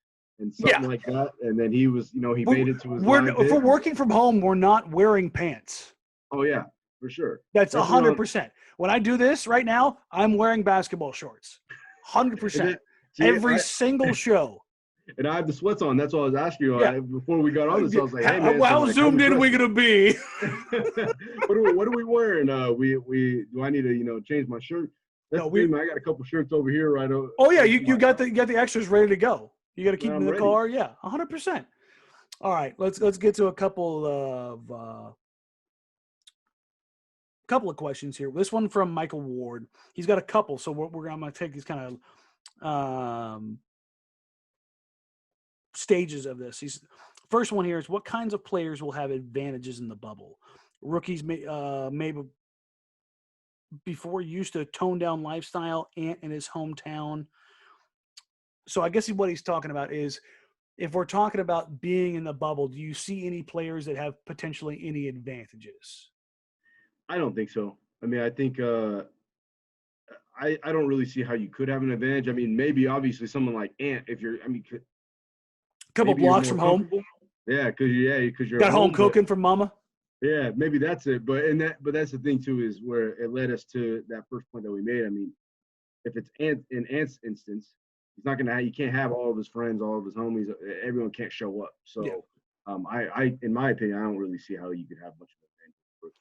something like that. And then he was, he made it to his if we're working from home, we're not wearing pants. Oh yeah, for sure. That's 100%. When I do this right now, I'm wearing basketball shorts. 100%. Every single show. And I have the sweats on. That's what I was asking you before we got on this. I was like, hey, man. How zoomed in are we going to be? What are we wearing? Do I need to, change my shirt? That's I got a couple shirts over here right over. Oh, yeah. You got the extras ready to go. You got to keep them in the car. Yeah, 100%. All right. Let's get to a couple of questions here. This one from Michael Ward. He's got a couple, so I'm going to take these kind of stages of this. First one here is what kinds of players will have advantages in the bubble? Rookies maybe before used to tone down lifestyle. Ant in his hometown. So I guess what he's talking about is if we're talking about being in the bubble, do you see any players that have potentially any advantages? I don't think so. I mean, I think I don't really see how you could have an advantage. I mean, maybe obviously someone like Ant, if you're, a couple blocks from home. Yeah, because you're got home cooking from mama. Yeah, maybe that's it. But that's the thing too is where it led us to that first point that we made. I mean, if it's in Ant's instance, he's not gonna. You can't have all of his friends, all of his homies. Everyone can't show up. So, I, in my opinion, I don't really see how you could have much of an advantage.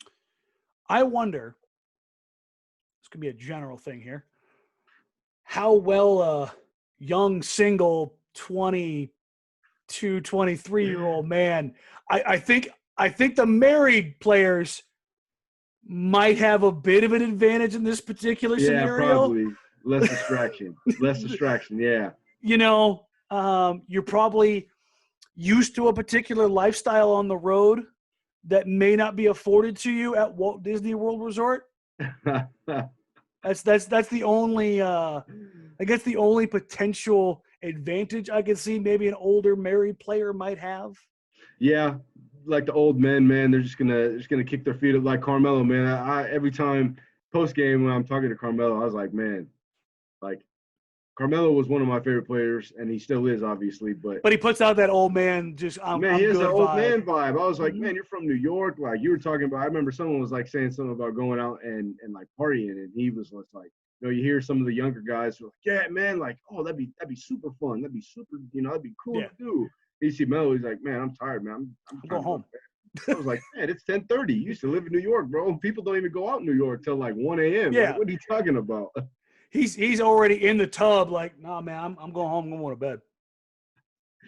I wonder. This could be a general thing here. How well a young single 22, 23-year-old man. I think the married players might have a bit of an advantage in this particular scenario. Yeah, probably less distraction. Less distraction. Yeah. You know, you're probably used to a particular lifestyle on the road that may not be afforded to you at Walt Disney World Resort. That's the only I guess the only potential advantage I could see maybe an older married player might have. Yeah, like the old men, man, they're just gonna kick their feet up like Carmelo, man. I every time post game when I'm talking to Carmelo, I was like, man, like Carmelo was one of my favorite players, and he still is, obviously. But he puts out that old man just man, he has that old man vibe. I was like, Mm-hmm. man, you're from New York. Like you were talking about. I remember someone was like saying something about going out and like partying, and he was just like, you know, you hear some of the younger guys who are like, yeah, man, like, oh, that'd be super fun. That'd be super, you know, that'd be cool to do. You see Melo, he's like, man, I'm tired, man. I'm going home. I was like, man, it's 10:30. You used to live in New York, bro. People don't even go out in New York till like 1 a.m. Yeah. Like, what are you talking about? He's already in the tub. Like, nah, man, I'm going home. I'm going to bed.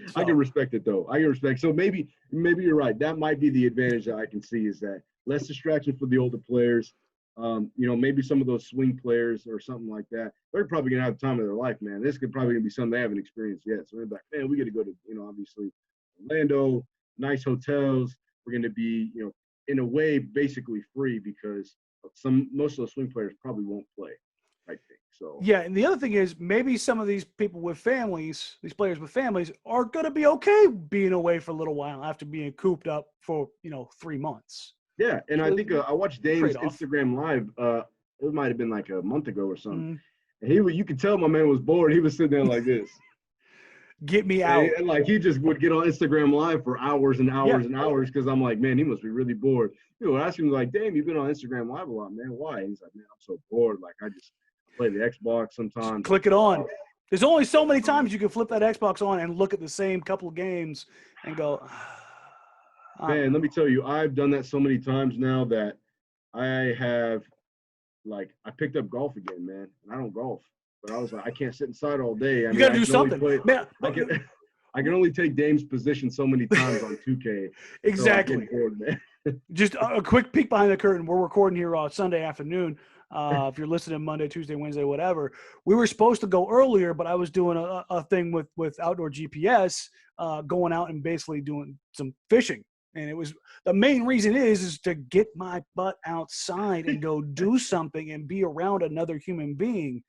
So. I can respect it though. I can respect. So maybe you're right. That might be the advantage that I can see is that less distraction for the older players. You know, maybe some of those swing players or something like that. They're probably gonna have the time of their life, man. This could probably be something they haven't experienced yet. So they're like, man, we got to go to, you know, obviously Orlando, nice hotels. We're gonna be, you know, in a way basically free because most of those swing players probably won't play. I think so. Yeah, and the other thing is maybe some of these people with families, these players with families, are going to be okay being away for a little while after being cooped up for 3 months. Yeah, and I think I watched Dame's trade-off. Instagram live. It might have been like a month ago or something. Mm-hmm. And you could tell my man was bored. He was sitting there like this. Get me out. And like he just would get on Instagram live for hours and hours and hours because I'm like, man, he must be really bored. People would ask him like, Dame, you've been on Instagram live a lot, man. Why? And he's like, man, I'm so bored. Like I just play the Xbox sometimes. Click it on. There's only so many times you can flip that Xbox on and look at the same couple of games and go, man, let me tell you, I've done that so many times now that I have, like, I picked up golf again, man. And I don't golf, but I was like, I can't sit inside all day. You got to do something. Man, I can only take Dame's position so many times on 2K. Exactly. So bored, man. Just a quick peek behind the curtain. We're recording here on Sunday afternoon. If you're listening Monday, Tuesday, Wednesday, whatever, we were supposed to go earlier, but I was doing a thing with Outdoor GPS, going out and basically doing some fishing. And it was the main reason is to get my butt outside and go do something and be around another human being,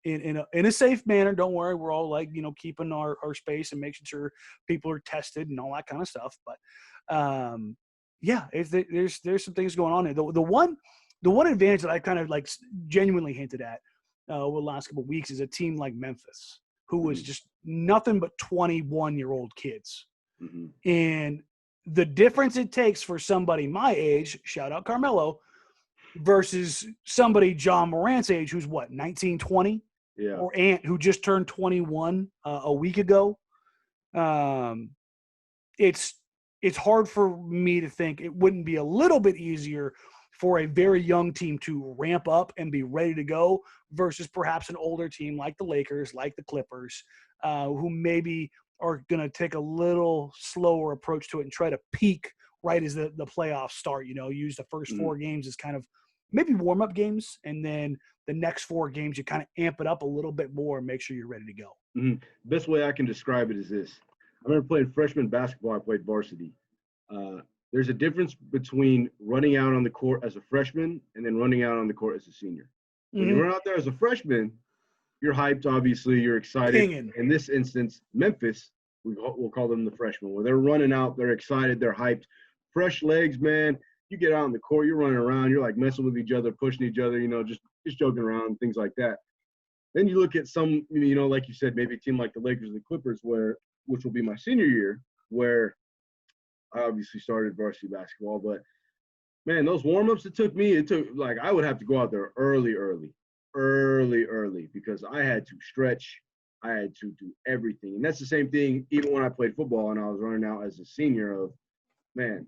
in a safe manner. Don't worry, we're all like keeping our space and making sure people are tested and all that kind of stuff. But there's some things going on there. The one advantage that I kind of like genuinely hinted at over the last couple of weeks is a team like Memphis, who was just nothing but 21-year-old kids. Mm-hmm. And the difference it takes for somebody my age, shout out Carmelo, versus somebody John Morant's age, who's what, 19, 20? Yeah. Or Ant, who just turned 21 a week ago. It's hard for me to think it wouldn't be a little bit easier for a very young team to ramp up and be ready to go versus perhaps an older team like the Lakers, like the Clippers, who maybe are going to take a little slower approach to it and try to peak right as the playoffs start, use the first 4 games as kind of maybe warm-up games, and then the next 4 games you kind of amp it up a little bit more and make sure you're ready to go. Mm-hmm. Best way I can describe it is this. I remember playing freshman basketball. I played varsity. There's a difference between running out on the court as a freshman and then running out on the court as a senior. When you run out there as a freshman, you're hyped, obviously. You're excited. Pinging. In this instance, Memphis, we'll call them the freshmen, where they're running out, they're excited, they're hyped. Fresh legs, man. You get out on the court, you're running around, you're like messing with each other, pushing each other, just joking around, things like that. Then you look at some, like you said, maybe a team like the Lakers and the Clippers, which will be my senior year, where I obviously started varsity basketball, but man, those warm-ups I would have to go out there early. early because I had to stretch. I had to do everything. And that's the same thing even when I played football and I was running out as a senior of, man,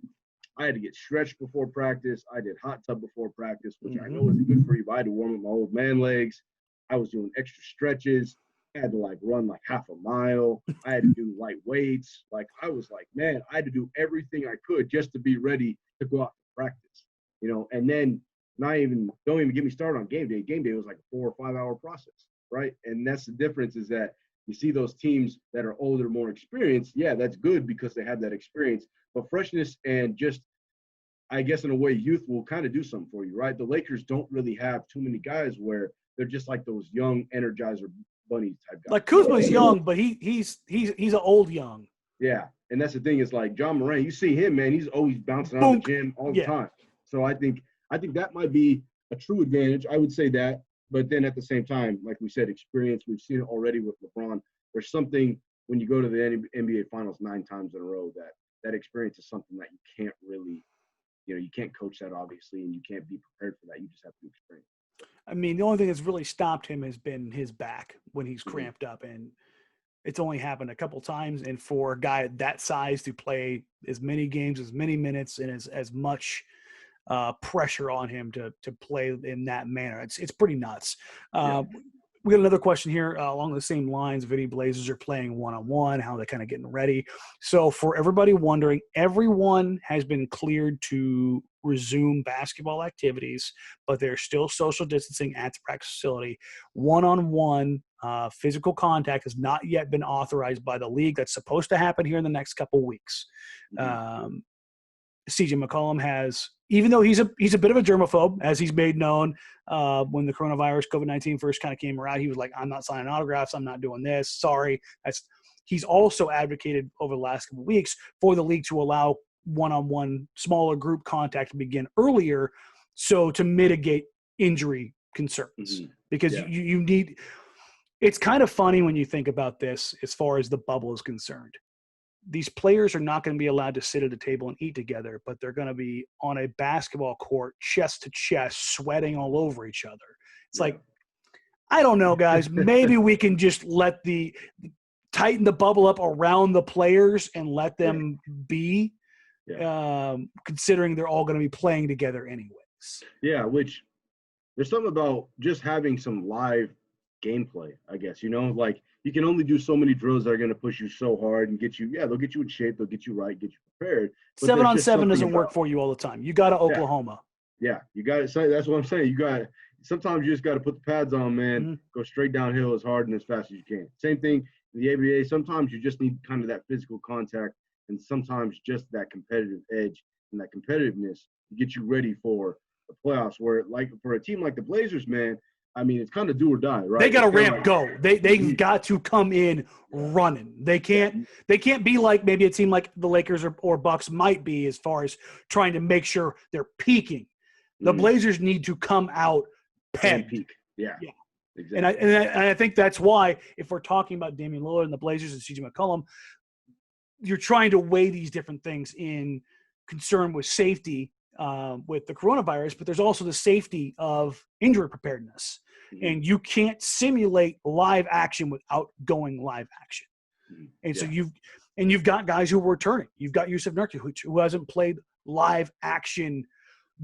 I had to get stretched before practice. I did hot tub before practice, which I know isn't good for you, but I had to warm up my old man legs. I was doing extra stretches. I had to like run like half a mile. I had to do light weights. Like I was like, man, I had to do everything I could just to be ready to go out to practice, you know, and then don't even get me started on game day. Game day was like a 4 or 5 hour process, right? And that's the difference is that you see those teams that are older, more experienced. Yeah, that's good because they have that experience. But freshness and just, I guess in a way, youth will kind of do something for you, right? The Lakers don't really have too many guys where they're just like those young Energizer bunny type guys. Like Kuzma's young, but he's an old young. Yeah, and that's the thing is like John Marang. You see him, man. He's always bouncing out of the gym all the time. So I think that might be a true advantage. I would say that. But then at the same time, like we said, experience. We've seen it already with LeBron. There's something when you go to the NBA Finals 9 times in a row that experience is something that you can't really, you can't coach that obviously, and you can't be prepared for that. You just have to experience. I mean, the only thing that's really stopped him has been his back when he's cramped up, and it's only happened a couple times. And for a guy that size to play as many games, as many minutes, and as much pressure on him to play in that manner, it's pretty nuts. We got another question here along the same lines. Vinny Blazers are playing one-on-one, how they're kind of getting ready. So for everybody wondering, everyone has been cleared to resume basketball activities, but there's still social distancing at the practice facility. One-on-one physical contact has not yet been authorized by the league. That's supposed to happen here in the next couple weeks. CJ McCollum has, even though he's a bit of a germaphobe, as he's made known, when the coronavirus, COVID-19 first kind of came around, he was like, I'm not signing autographs. I'm not doing this. Sorry. He's also advocated over the last couple of weeks for the league to allow one-on-one smaller group contact to begin earlier, so to mitigate injury concerns. Because you need – it's kind of funny when you think about this as far as the bubble is concerned. These players are not going to be allowed to sit at a table and eat together, but they're going to be on a basketball court, chest to chest, sweating all over each other. It's like, I don't know, guys. Maybe we can just tighten the bubble up around the players and let them be, considering they're all going to be playing together anyways. Yeah, which there's something about just having some live gameplay, I guess, like you can only do so many drills that are going to push you so hard and get you, they'll get you in shape, they'll get you right, get you prepared. 7-on-7 doesn't work for you all the time. You got to Oklahoma. Yeah, you got to say, that's what I'm saying. Sometimes you just got to put the pads on, man, go straight downhill as hard and as fast as you can. Same thing in the ABA. Sometimes you just need kind of that physical contact and sometimes just that competitive edge and that competitiveness to get you ready for the playoffs, where like for a team like the Blazers, man, I mean, it's kind of do or die, right? They got to ramp go. They've got to come in running. They can't be like maybe a team like the Lakers or Bucks might be as far as trying to make sure they're peaking. The Blazers need to come out pegged. Peak. Yeah. Exactly. And I think that's why if we're talking about Damian Lillard and the Blazers and CJ McCollum, you're trying to weigh these different things in concern with safety with the coronavirus, but there's also the safety of injury preparedness. And you can't simulate live action without going live action. And so you've got guys who are returning. You've got Yusuf Nurkic, who hasn't played live action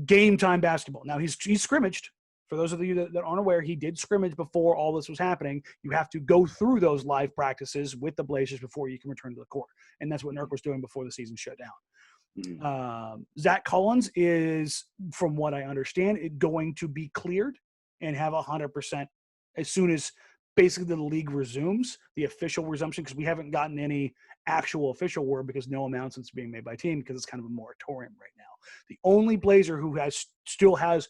game time basketball. Now he's scrimmaged. For those of you that aren't aware, he did scrimmage before all this was happening. You have to go through those live practices with the Blazers before you can return to the court. And that's what Nurk was doing before the season shut down. Zach Collins is, from what I understand, going to be cleared and have 100% as soon as basically the league resumes, the official resumption, because we haven't gotten any actual official word because no announcements are being made by team because it's kind of a moratorium right now. The only Blazer who still has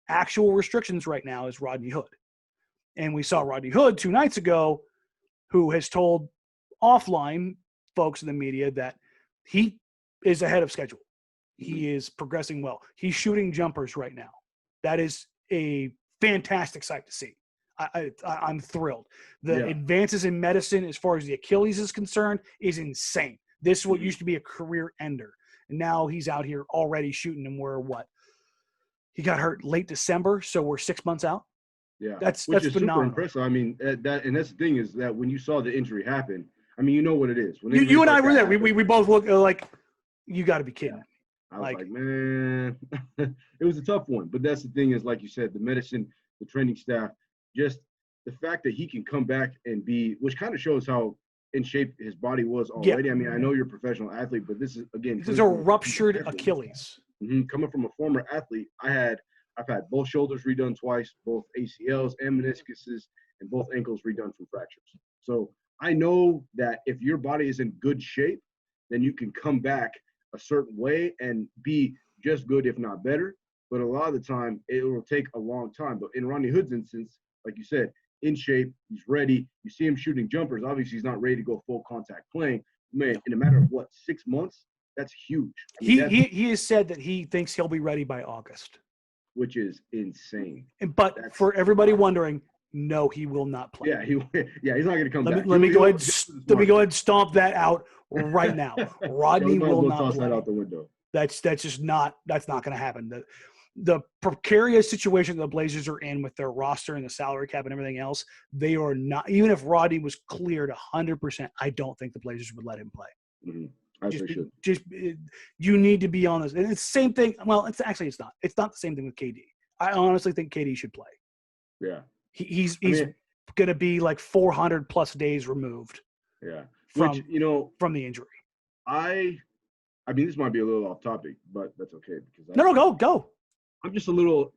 actual restrictions right now is Rodney Hood. And we saw Rodney Hood 2 nights ago, who has told offline folks in the media that he is ahead of schedule. He is progressing well. He's shooting jumpers right now. That is a fantastic sight to see. I'm thrilled. The advances in medicine as far as the Achilles is concerned is insane. This is what used to be a career ender. And now he's out here already shooting, and we're what? He got hurt late December, so we're 6 months out. Yeah, That's which is super phenomenal. impressive. I mean, and that's the thing is that when you saw the injury happen, I mean, you know what it is. When You and I were there. Happen, We both looked like, you got to be kidding. Yeah. I was like, man, it was a tough one. But that's the thing is, like you said, the medicine, the training staff, just the fact that he can come back and be, which kind of shows how in shape his body was already. Yeah. I mean, I know you're a professional athlete, but this is, again, This is a ruptured Achilles. Coming from a former athlete, I've had both shoulders redone twice, both ACLs and meniscuses, and both ankles redone from fractures. So I know that if your body is in good shape, then you can come back a certain way and be just good, if not better. But a lot of the time, it will take a long time. But in Rodney Hood's instance, like you said, in shape, he's ready. You see him shooting jumpers. Obviously, he's not ready to go full contact playing. Man, in a matter of 6 months, that's huge. I mean, he has said that he thinks he'll be ready by August, which is insane. But for everybody wondering, no, he will not play. Yeah, he's not going to come back. Let me go ahead and stomp that out right now. Rodney will not play. That out the window. That's not going to happen. The precarious situation the Blazers are in with their roster and the salary cap and everything else, they are not. Even if Rodney was cleared 100%, I don't think the Blazers would let him play. Mm-hmm. You need to be on this. And it's the same thing. Well, it's not. It's not the same thing with KD. I honestly think KD should play. Yeah. He's going to be like 400 plus days removed. Yeah. From the injury. I mean, this might be a little off topic, but that's okay because go. I'm just a little.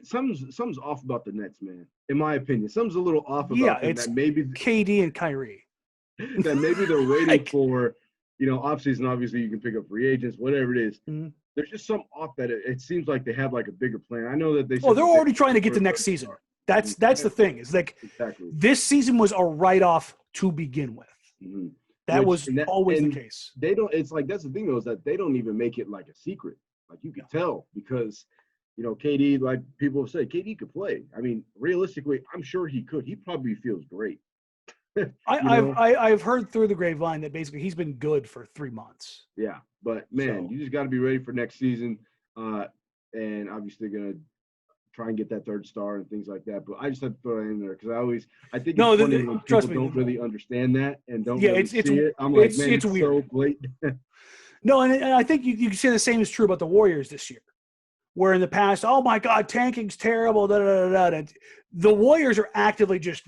Something's off about the Nets, man. In my opinion, something's a little off about them. It's that maybe KD and Kyrie. That maybe they're waiting for, offseason. Obviously, you can pick up free agents, whatever it is. Mm-hmm. There's just some off that it seems like they have like a bigger plan. I know that they. They're already trying to get to next season. That's the thing. It's like This season was a write-off to begin with. Mm-hmm. That was always the case. They don't. It's like that's the thing though, is that they don't even make it like a secret. Like you can tell because, KD, like people say, KD could play. I mean, realistically, I'm sure he could. He probably feels great. I've heard through the grapevine that basically he's been good for 3 months. Yeah, but man, you just got to be ready for next season, and obviously gonna try and get that third star and things like that. But I just have to throw that in there because I think it's funny when people don't really understand that and don't really see it. I'm like, man, it's weird. So blatant. No, and I think you can say the same is true about the Warriors this year, where in the past, oh my God, tanking's terrible. And the Warriors are actively just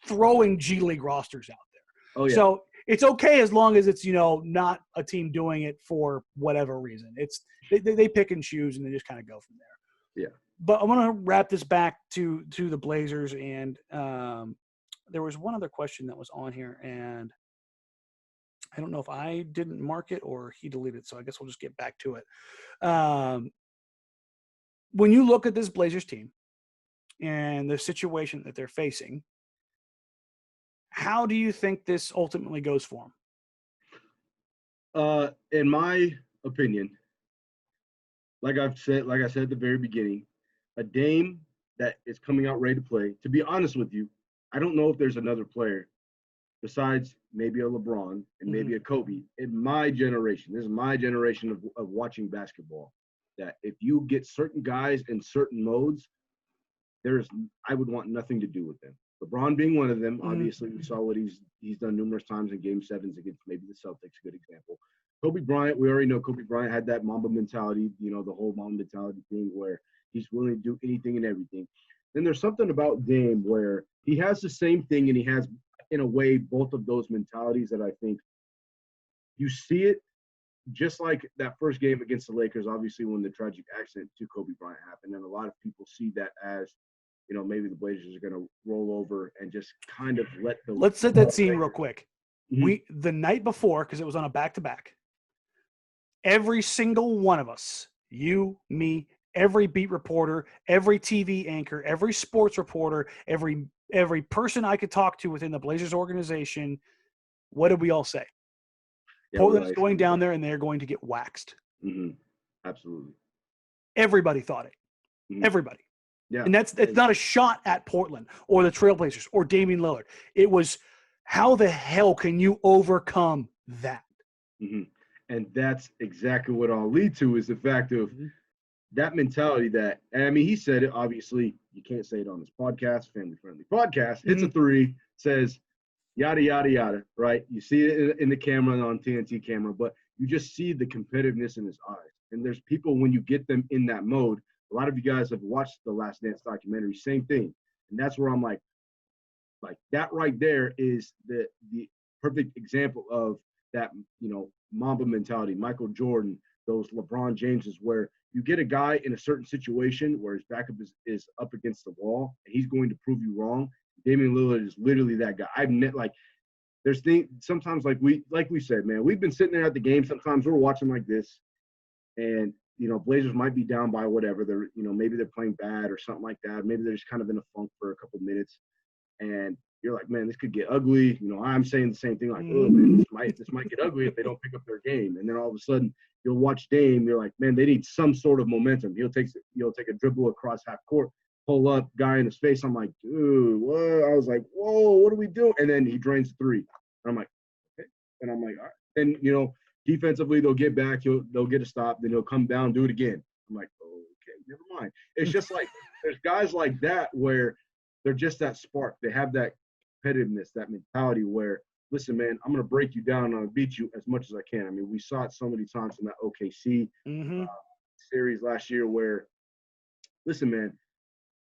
throwing G League rosters out there. Oh yeah. So it's okay as long as it's not a team doing it for whatever reason. It's they pick and choose and they just kind of go from there. Yeah. But I want to wrap this back to the Blazers, and there was one other question that was on here, and I don't know if I didn't mark it or he deleted it, so I guess we'll just get back to it. When you look at this Blazers team and the situation that they're facing, how do you think this ultimately goes for them? In my opinion, like I said at the very beginning, a Dame that is coming out ready to play. To be honest with you, I don't know if there's another player besides maybe a LeBron and maybe a Kobe in my generation. This is my generation of watching basketball. That if you get certain guys in certain modes, I would want nothing to do with them. LeBron being one of them. Obviously, we saw what he's done numerous times in Game 7s against maybe the Celtics. A good example. Kobe Bryant, we already know Kobe Bryant had that Mamba mentality. The whole Mamba mentality thing where he's willing to do anything and everything. Then there's something about Dame where he has the same thing and he has, in a way, both of those mentalities that I think you see it just like that first game against the Lakers, obviously when the tragic accident to Kobe Bryant happened. And a lot of people see that as, maybe the Blazers are going to roll over and just kind of Let's set that scene real quick. Mm-hmm. The night before, because it was on a back-to-back, every single one of us, you, me, every beat reporter, every TV anchor, every sports reporter, every person I could talk to within the Blazers organization, what did we all say? Yeah, Portland is going down there and they're going to get waxed. Mm-hmm. Absolutely. Everybody thought it. Mm-hmm. Everybody. Yeah. And it's not a shot at Portland or the Trailblazers or Damian Lillard. It was, how the hell can you overcome that? Mm-hmm. And that's exactly what I'll lead to is the fact of that mentality that, and I mean, he said it, obviously, you can't say it on this podcast, family-friendly podcast, hits a three, says, yada, yada, yada, right? You see it in the camera and on TNT camera, but you just see the competitiveness in his eyes. And there's people, when you get them in that mode, a lot of you guys have watched the Last Dance documentary, same thing. And that's where I'm like that right there is the perfect example of that, Mamba mentality, Michael Jordan, those LeBron Jameses, where you get a guy in a certain situation where his backup is up against the wall and he's going to prove you wrong. Damian Lillard is literally that guy. I've met there's things sometimes like we said, man, we've been sitting there at the game. Sometimes we're watching like this, and Blazers might be down by whatever. They're maybe they're playing bad or something like that. Maybe they're just kind of in a funk for a couple of minutes, and you're like, man, this could get ugly. I'm saying the same thing, like, oh man, this might get ugly if they don't pick up their game. And then all of a sudden you'll watch Dame. You're like, man, they need some sort of momentum. He'll take a dribble across half court, pull up, guy in his face. I'm like, dude, what? I was like, whoa, what are we doing? And then he drains the three. And I'm like, okay. And I'm like, all right. And defensively they'll get back. They'll get a stop. Then he'll come down, do it again. I'm like, okay, never mind. It's just like there's guys like that where they're just that spark. They have that competitiveness, that mentality where, listen, man, I'm going to break you down and I'll beat you as much as I can. I mean, we saw it so many times in that OKC series last year where, listen, man,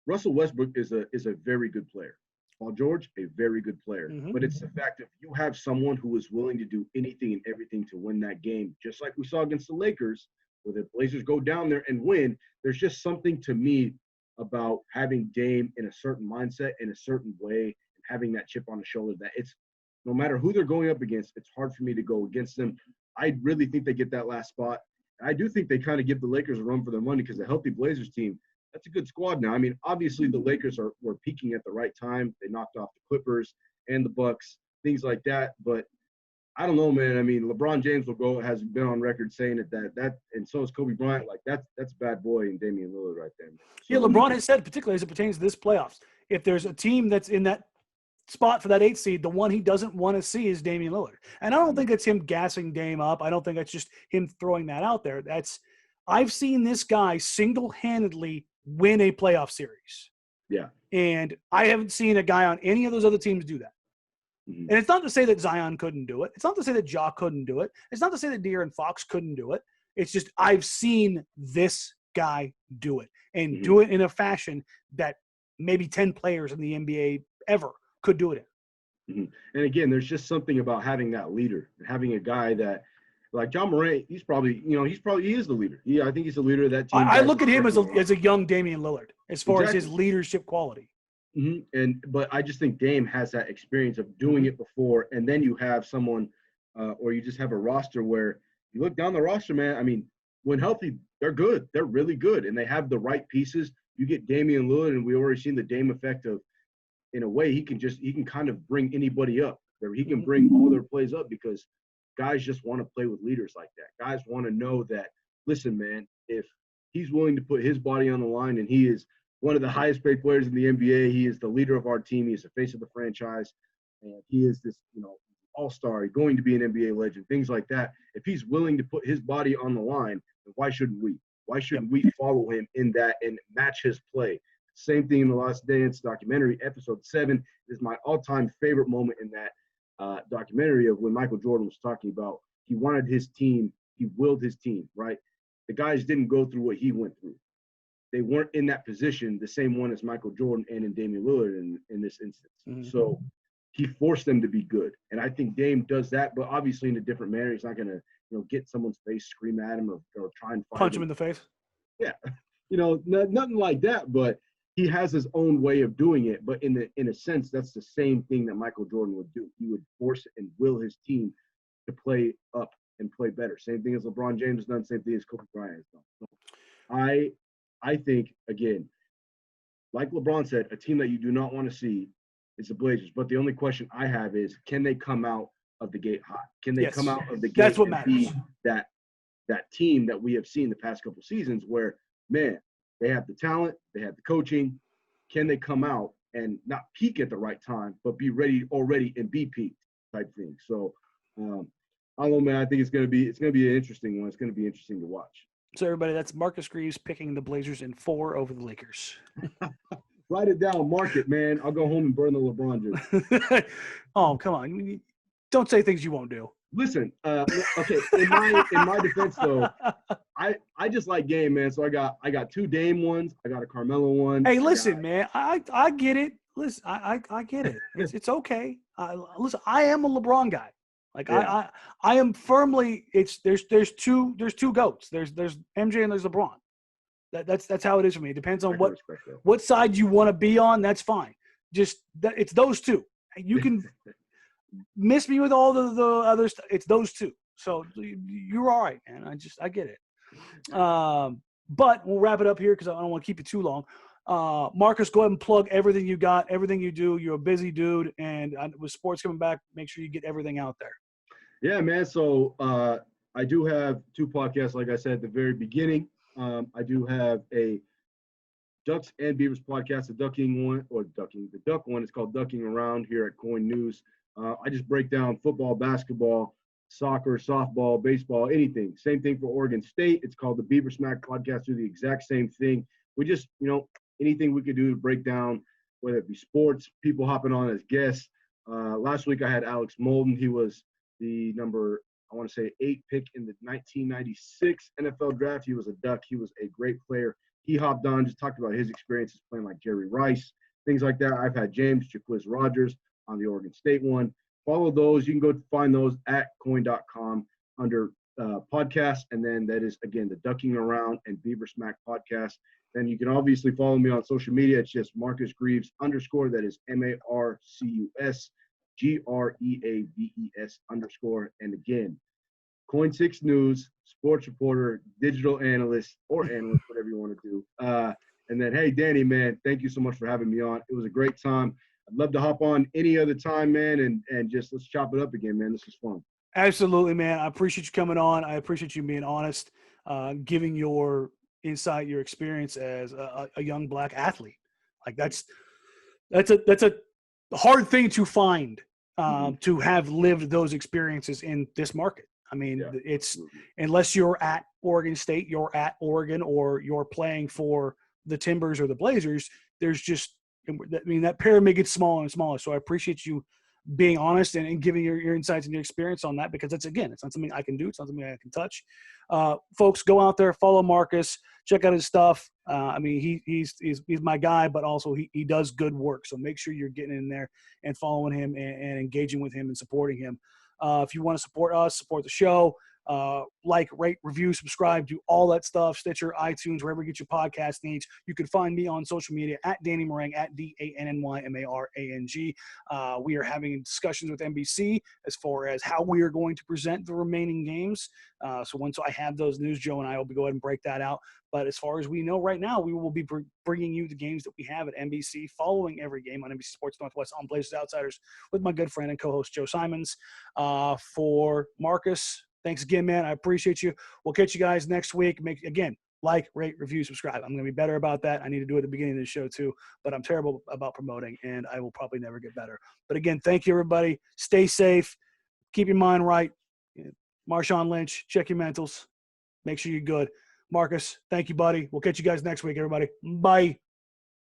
Russell Westbrook is a very good player. Paul George, a very good player. But it's the fact that you have someone who is willing to do anything and everything to win that game, just like we saw against the Lakers, where the Blazers go down there and win. There's just something to me about having Dame in a certain mindset, in a certain way, and having that chip on the shoulder that it's no matter who they're going up against, it's hard for me to go against them. I really think they get that last spot. I do think they kind of give the Lakers a run for their money because the healthy Blazers team, that's a good squad now. I mean, obviously the Lakers were peaking at the right time. They knocked off the Clippers and the Bucks, things like that. But I don't know, man. I mean, LeBron James has been on record saying that and so is Kobe Bryant. Like that's bad boy and Damian Lillard right there, man. So, yeah, LeBron has said, particularly as it pertains to this playoffs, if there's a team that's in that spot for that 8th seed, the one he doesn't want to see is Damian Lillard. And I don't think it's him gassing Dame up. I don't think it's just him throwing that out there. I've seen this guy single-handedly win a playoff series. Yeah. And I haven't seen a guy on any of those other teams do that. And it's not to say that Zion couldn't do it. It's not to say that Ja couldn't do it. It's not to say that De'Aaron Fox couldn't do it. It's just I've seen this guy do it and do it in a fashion that maybe 10 players in the NBA ever could do it in. And again, there's just something about having that leader, having a guy that, like John Morant, he is the leader. I think he's the leader of that team. I look at him as a young Damian Lillard as far as his leadership quality. But I just think Dame has that experience of doing it before, and then you have someone, or you just have a roster where you look down the roster, man. I mean, when healthy, they're good. They're really good, and they have the right pieces. You get Damian Lillard, and we've already seen the Dame effect of, in a way, he can kind of bring anybody up. He can bring all their plays up because guys just want to play with leaders like that. Guys want to know that, listen, man, if he's willing to put his body on the line and he is one of the highest paid players in the NBA, he is the leader of our team, he is the face of the franchise, and he is this, all-star, going to be an NBA legend, things like that. If he's willing to put his body on the line, then why shouldn't we? Why shouldn't we follow him in that and match his play? Same thing in the Last Dance documentary, episode 7 is my all-time favorite moment in that documentary of when Michael Jordan was talking about he wanted his team, he willed his team, right? The guys didn't go through what he went through. They weren't in that position, the same one as Michael Jordan and in Damian Lillard in this instance. So he forced them to be good. And I think Dame does that, but obviously in a different manner. He's not going to, get someone's face, scream at him, or try and punch him in the face. Yeah. Nothing like that, but he has his own way of doing it. But in a sense, that's the same thing that Michael Jordan would do. He would force and will his team to play up and play better. Same thing as LeBron James has done, same thing as Kobe Bryant has done. So I think, again, like LeBron said, a team that you do not want to see is the Blazers. But the only question I have is, can they come out of the gate hot? Can they come out of the gate That's what and matters. be that team that we have seen the past couple seasons where, man, they have the talent, they have the coaching. Can they come out and not peak at the right time, but be ready already and be peaked type thing? So, I don't know, man. I think it's gonna be an interesting one. It's gonna be interesting to watch. So everybody, that's Marcus Greaves picking the Blazers in 4 over the Lakers. Write it down, mark it, man. I'll go home and burn the LeBron jersey. Oh, come on. Don't say things you won't do. Listen, okay. In my defense, though, I just like game, man. So I got 2 Dame ones. I got a Carmelo one. Hey, listen, man. I get it. Listen, I get it. It's okay. Listen, I am a LeBron guy. Like I am firmly. There's two goats. There's MJ and there's LeBron. That's how it is for me. It depends on what side you want to be on. That's fine. Just it's those two. You can miss me with all the other stuff. It's those two. So you're all right, man. I get it. But we'll wrap it up here because I don't want to keep it too long. Marcus, go ahead and plug everything you got, everything you do. You're a busy dude, and with sports coming back, make sure you get everything out there. Yeah, man. So I do have 2 podcasts, like I said at the very beginning. I do have a Ducks and Beavers podcast, the Duck one. It's called Ducking Around here at Coin News. I just break down football, basketball, soccer, softball, baseball, anything. Same thing for Oregon State. It's called the Beaver Smack podcast. Do the exact same thing. We just, anything we could do to break down, whether it be sports, people hopping on as guests. Last week I had Alex Molden. He was the number, I want to say 8 pick in the 1996 NFL draft. He was a Duck. He was a great player. He hopped on, just talked about his experiences playing like Jerry Rice, things like that. I've had James Jaquiz Rogers on the Oregon State one. Follow those. You can go find those at coin.com under podcasts. And then that is, again, the Ducking Around and Beaver Smack podcast. Then you can obviously follow me on social media. It's just Marcus Greaves _ that is MarcusGreaves _ and again, KOIN-6 News, sports reporter, digital analyst, or analyst, whatever you want to do. And then, hey, Danny, man, thank you so much for having me on. It was a great time. I'd love to hop on any other time, man, and just let's chop it up again, man. This was fun. Absolutely, man. I appreciate you coming on. I appreciate you being honest, giving your insight, your experience as a young Black athlete. Like that's a hard thing to find, to have lived those experiences in this market. I mean, it's unless you're at Oregon State, you're at Oregon, or you're playing for the Timbers or the Blazers, there's just, that pyramid gets smaller and smaller. So I appreciate you being honest and giving your insights and your experience on that, because it's not something I can do. It's not something I can touch. Folks, go out there, follow Marcus, check out his stuff. He's my guy, but also he does good work. So make sure you're getting in there and following him and engaging with him and supporting him. If you want to support us, support the show, like, rate, review, subscribe, do all that stuff. Stitcher, iTunes, wherever you get your podcast needs. You can find me on social media at Danny Marang, at DANNYMARANG. We are having discussions with NBC as far as how we are going to present the remaining games. So once I have those news, Joe and I will go ahead and break that out. But as far as we know right now, we will be bringing you the games that we have at NBC, following every game on NBC Sports Northwest on Blazers Outsiders with my good friend and co-host Joe Simons. For Marcus, thanks again, man. I appreciate you. We'll catch you guys next week. Like, rate, review, subscribe. I'm going to be better about that. I need to do it at the beginning of the show too, but I'm terrible about promoting, and I will probably never get better. But again, thank you, everybody. Stay safe. Keep your mind right. Marshawn Lynch, check your mentals. Make sure you're good. Marcus, thank you, buddy. We'll catch you guys next week, everybody. Bye.